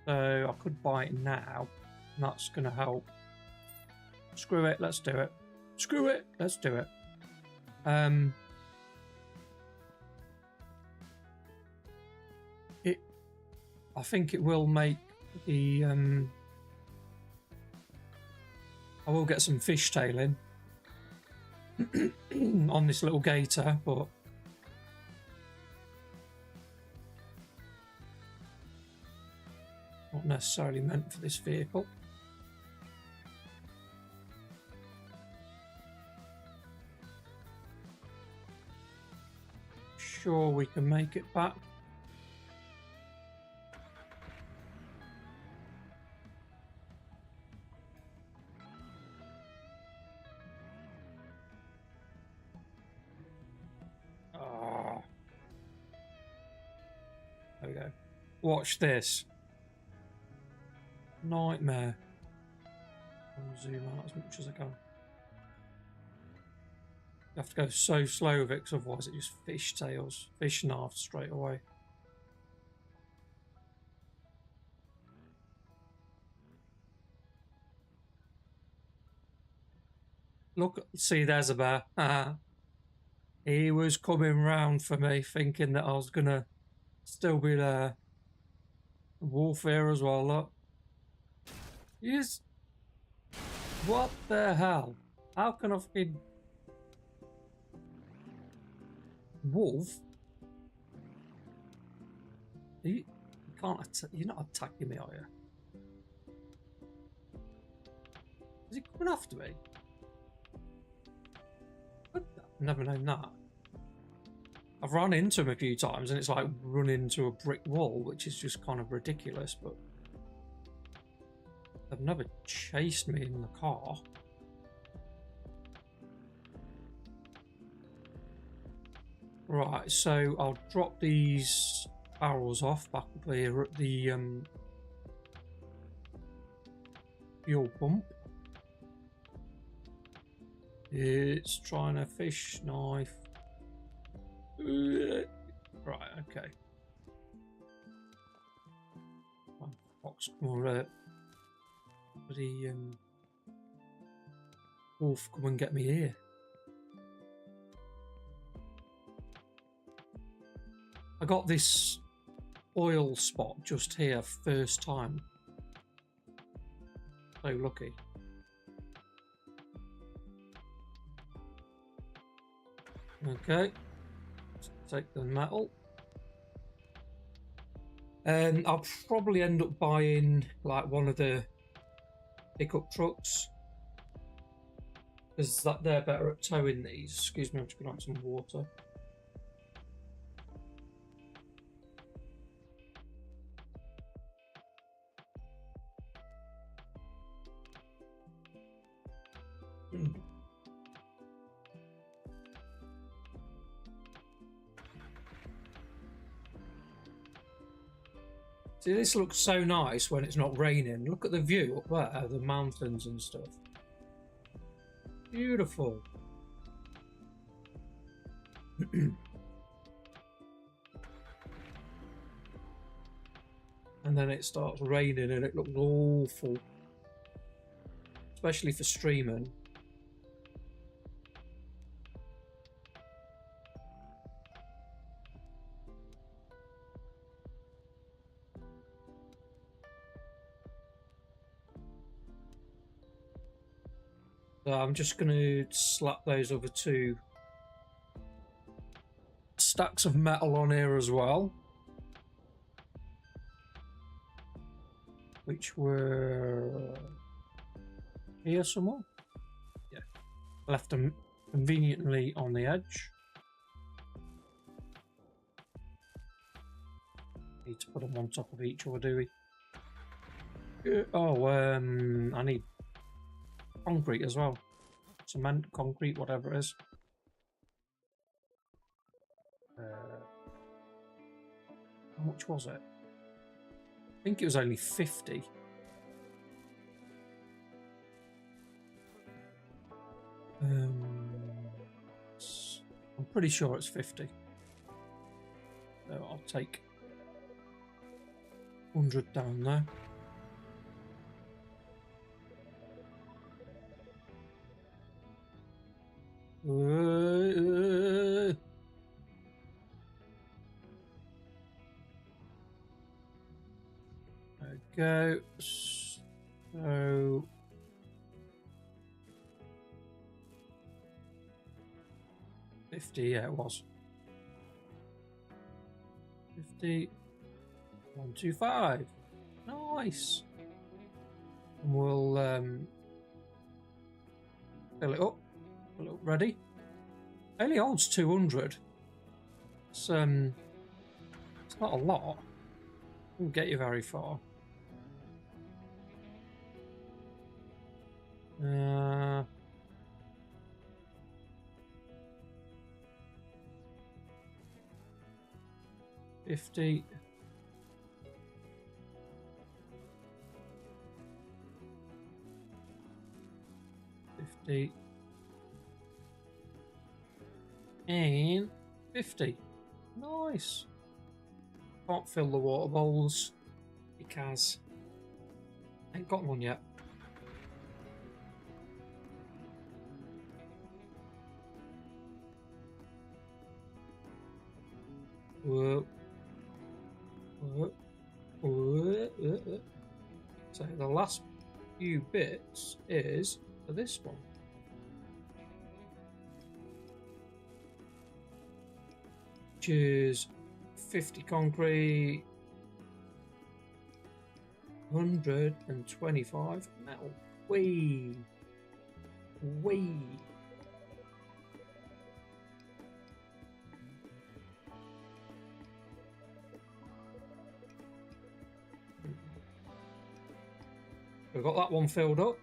So I could buy it now, and that's going to help. Screw it, let's do it. Screw it, let's do it. I think it will make the I will get some fishtailing on this little gator, but not necessarily meant for this vehicle. Sure, we can make it back. There we go. Watch this. Nightmare. I'll zoom out as much as I can. You have to go so slow with it, because otherwise it just fishtails, fish nards straight away. Look, see, there's a bear. He was coming round for me, thinking that I was gonna still be there. Wolf here as well, look. Yes. What the hell? How can I fucking... Wolf? You can't... You're not attacking me, are you? Is he coming after me? I've never known that. I've run into him a few times and it's like running into a brick wall, which is just kind of ridiculous, but they've never chased me in the car. Right, so I'll drop these barrels off back up here at the fuel pump. It's trying to fish knife. Right, okay. Fox, or bloody wolf, come and get me here. I got this oil spot just here first time. So lucky. Okay, let's take the metal. And I'll probably end up buying like one of the pickup trucks, because they're better at towing these. Excuse me, I'm just gonna have some water. See, this looks so nice when it's not raining. Look at the view up there, the mountains and stuff. Beautiful. And then it starts raining and it looks awful. Especially for streaming. So I'm just going to slap those other two stacks of metal on here as well, which were here somewhere. Yeah, left them conveniently on the edge. Need to put them on top of each other, do we? Oh, I need concrete as well. Cement, concrete, whatever it is. How much was it? I think it was only 50. I'm pretty sure it's 50. So I'll take 100 down there. There we go. So 50, yeah, it was 50. 125. Nice. And we'll fill it up. Fill it up ready. Only holds 200. It's not a lot. Won't get you very far. 50. 50. And 50. Nice. Can't fill the water bowls because I ain't got one yet. Whoa. Whoa. Whoa. So the last few bits is for this one. Which is 50 concrete, 125 metal. Whee! Whee! We've got that one filled up.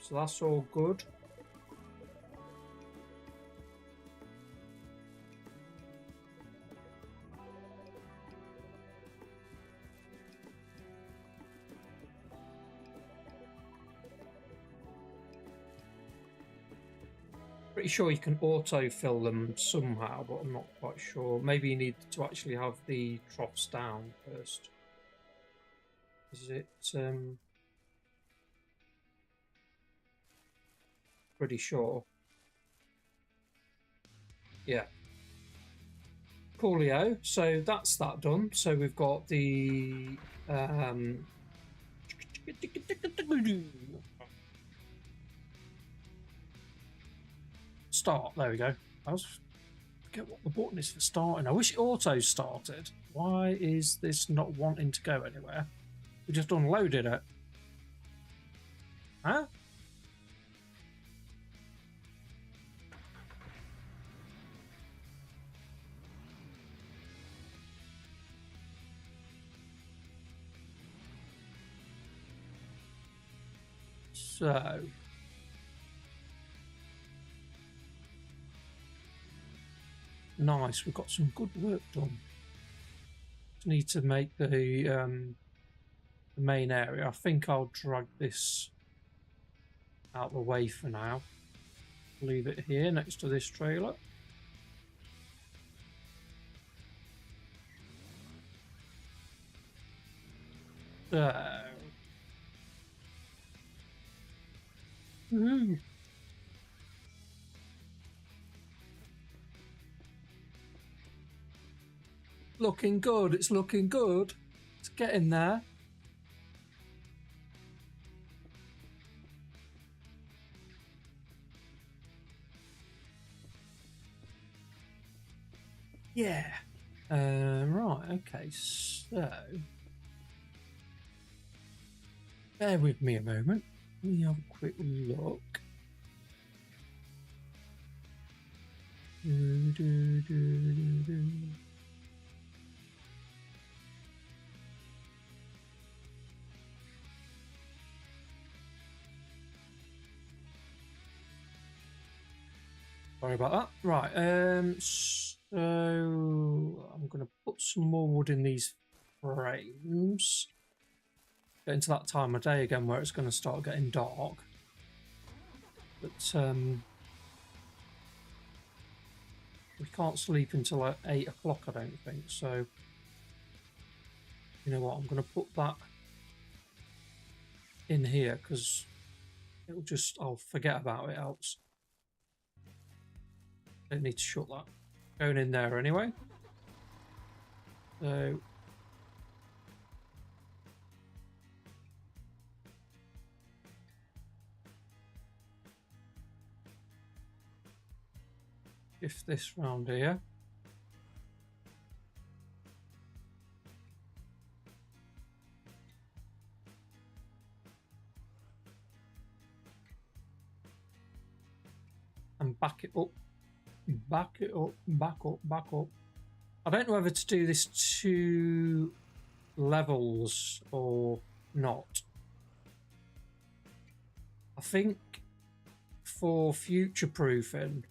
So that's all good. Pretty sure you can auto-fill them somehow, but I'm not quite sure. Maybe you need to actually have the troughs down first. Is it... pretty sure. Yeah. Coolio. So that's that done. So we've got the... start. There we go. I forget what the button is for starting. I wish it auto started. Why is this not wanting to go anywhere? We just unloaded it. Huh? So nice, we've got some good work done. Just need to make the main area. I think I'll drag this out of the way for now. Leave it here next to this trailer. So looking good, it's looking good. It's getting there. Yeah. Right, okay, so bear with me a moment. Let me have a quick look. Sorry about that. Right, so I'm going to put some more wood in these frames. Get into that time of day again where it's going to start getting dark. But we can't sleep until like 8 o'clock, I don't think. So, you know what, I'm going to put that in here because it'll just, I'll forget about it else. Don't need to shut that. Going in there anyway. So if this round here. And back it up. Back it up, back up, back up. I don't know whether to do this 2 levels or not. I think for future proofing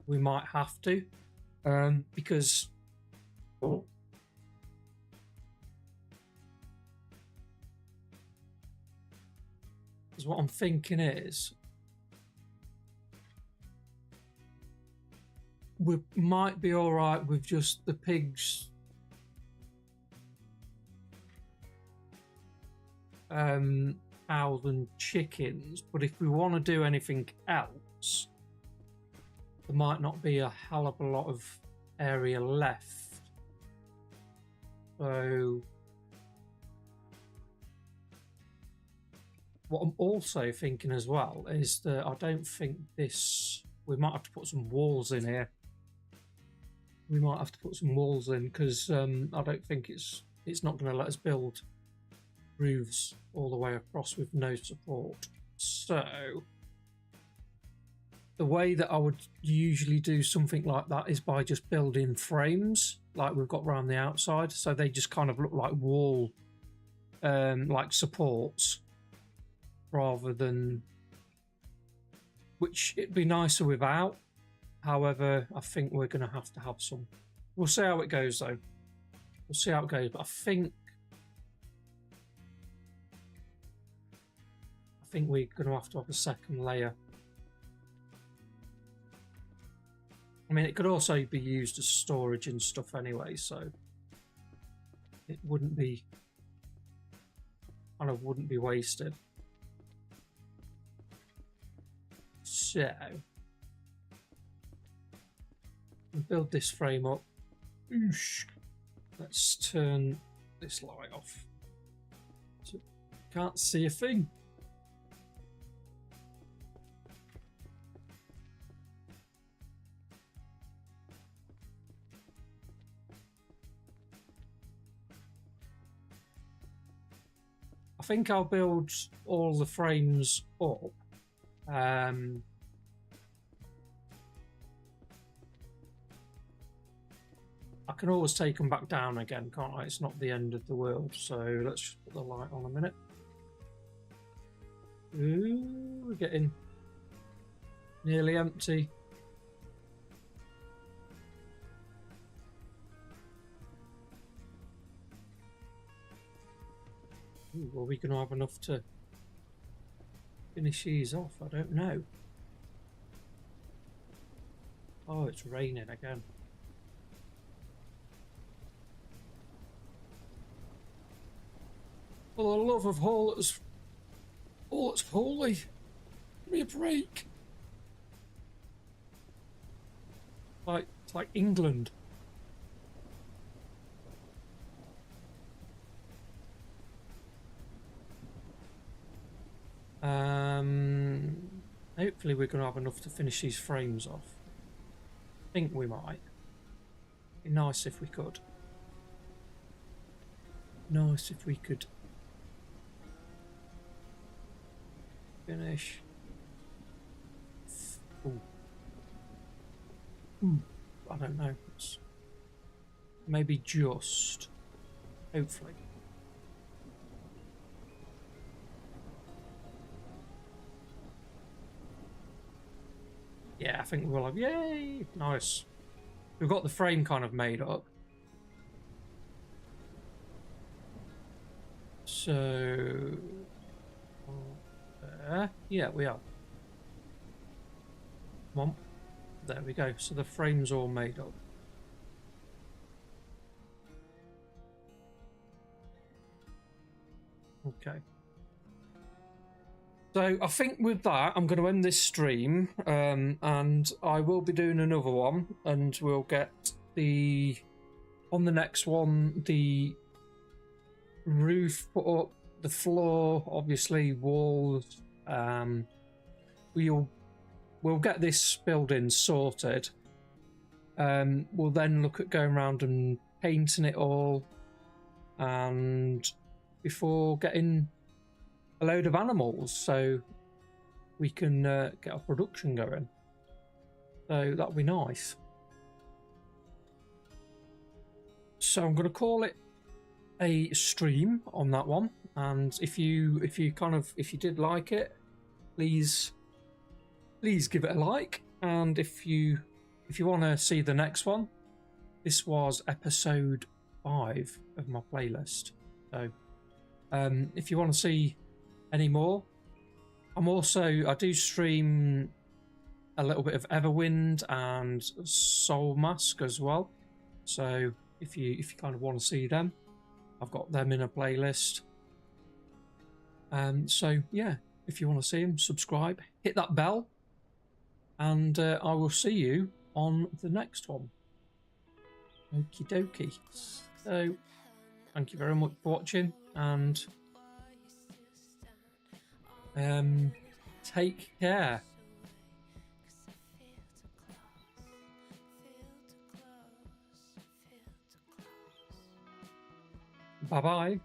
we might have to, because what I'm thinking is we might be all right with just the pigs cows and chickens, but if we want to do anything else, there might not be a hell of a lot of area left. So what I'm also thinking as well is that I don't think this, we might have to put some walls in here. We might have to put some walls in because I don't think it's not going to let us build roofs all the way across with no support. So the way that I would usually do something like that is by just building frames like we've got around the outside, so they just kind of look like wall like supports, rather than, which it'd be nicer without. However, I think we're going to have some. We'll see how it goes, though. We'll see how it goes. But I think we're going to have a second layer. I mean, it could also be used as storage and stuff anyway, so it wouldn't be wasted. So we'll build this frame up. Let's turn this light off. So can't see a thing. I think I'll build all the frames up. I can always take them back down again, can't I? It's not the end of the world. So let's just put the light on a minute. Ooh, we're getting nearly empty. Ooh, are we going to have enough to finish these off? I don't know. Oh, it's raining again. For the love of all that's holy, give me a break. It's like England. Hopefully we're going to have enough to finish these frames off. I think we might. Be nice if we could. Nice if we could finish. Ooh. I don't know. It's maybe just. Hopefully. Yeah, I think we'll have. Yay! Nice. We've got the frame kind of made up. So. Yeah, we are. Come on. There we go. So the frame's all made up. Okay. So I think with that, I'm going to end this stream, and I will be doing another one, and we'll get on the next one, the roof put up, the floor, obviously walls. We'll get this building sorted. We'll then look at going around and painting it all, and before getting a load of animals so we can get our production going. So that'll be nice. So I'm going to call it a stream on that one, and if you did like it, please give it a like, and if you want to see the next one, this was episode 5 of my playlist. So if you want to see any more, I do stream a little bit of Everwind and Soul Mask as well. So if you kind of want to see them, I've got them in a playlist. So yeah, if you want to see them, subscribe, hit that bell, and I will see you on the next one. Okie dokie. So thank you very much for watching, and take care. Bye bye.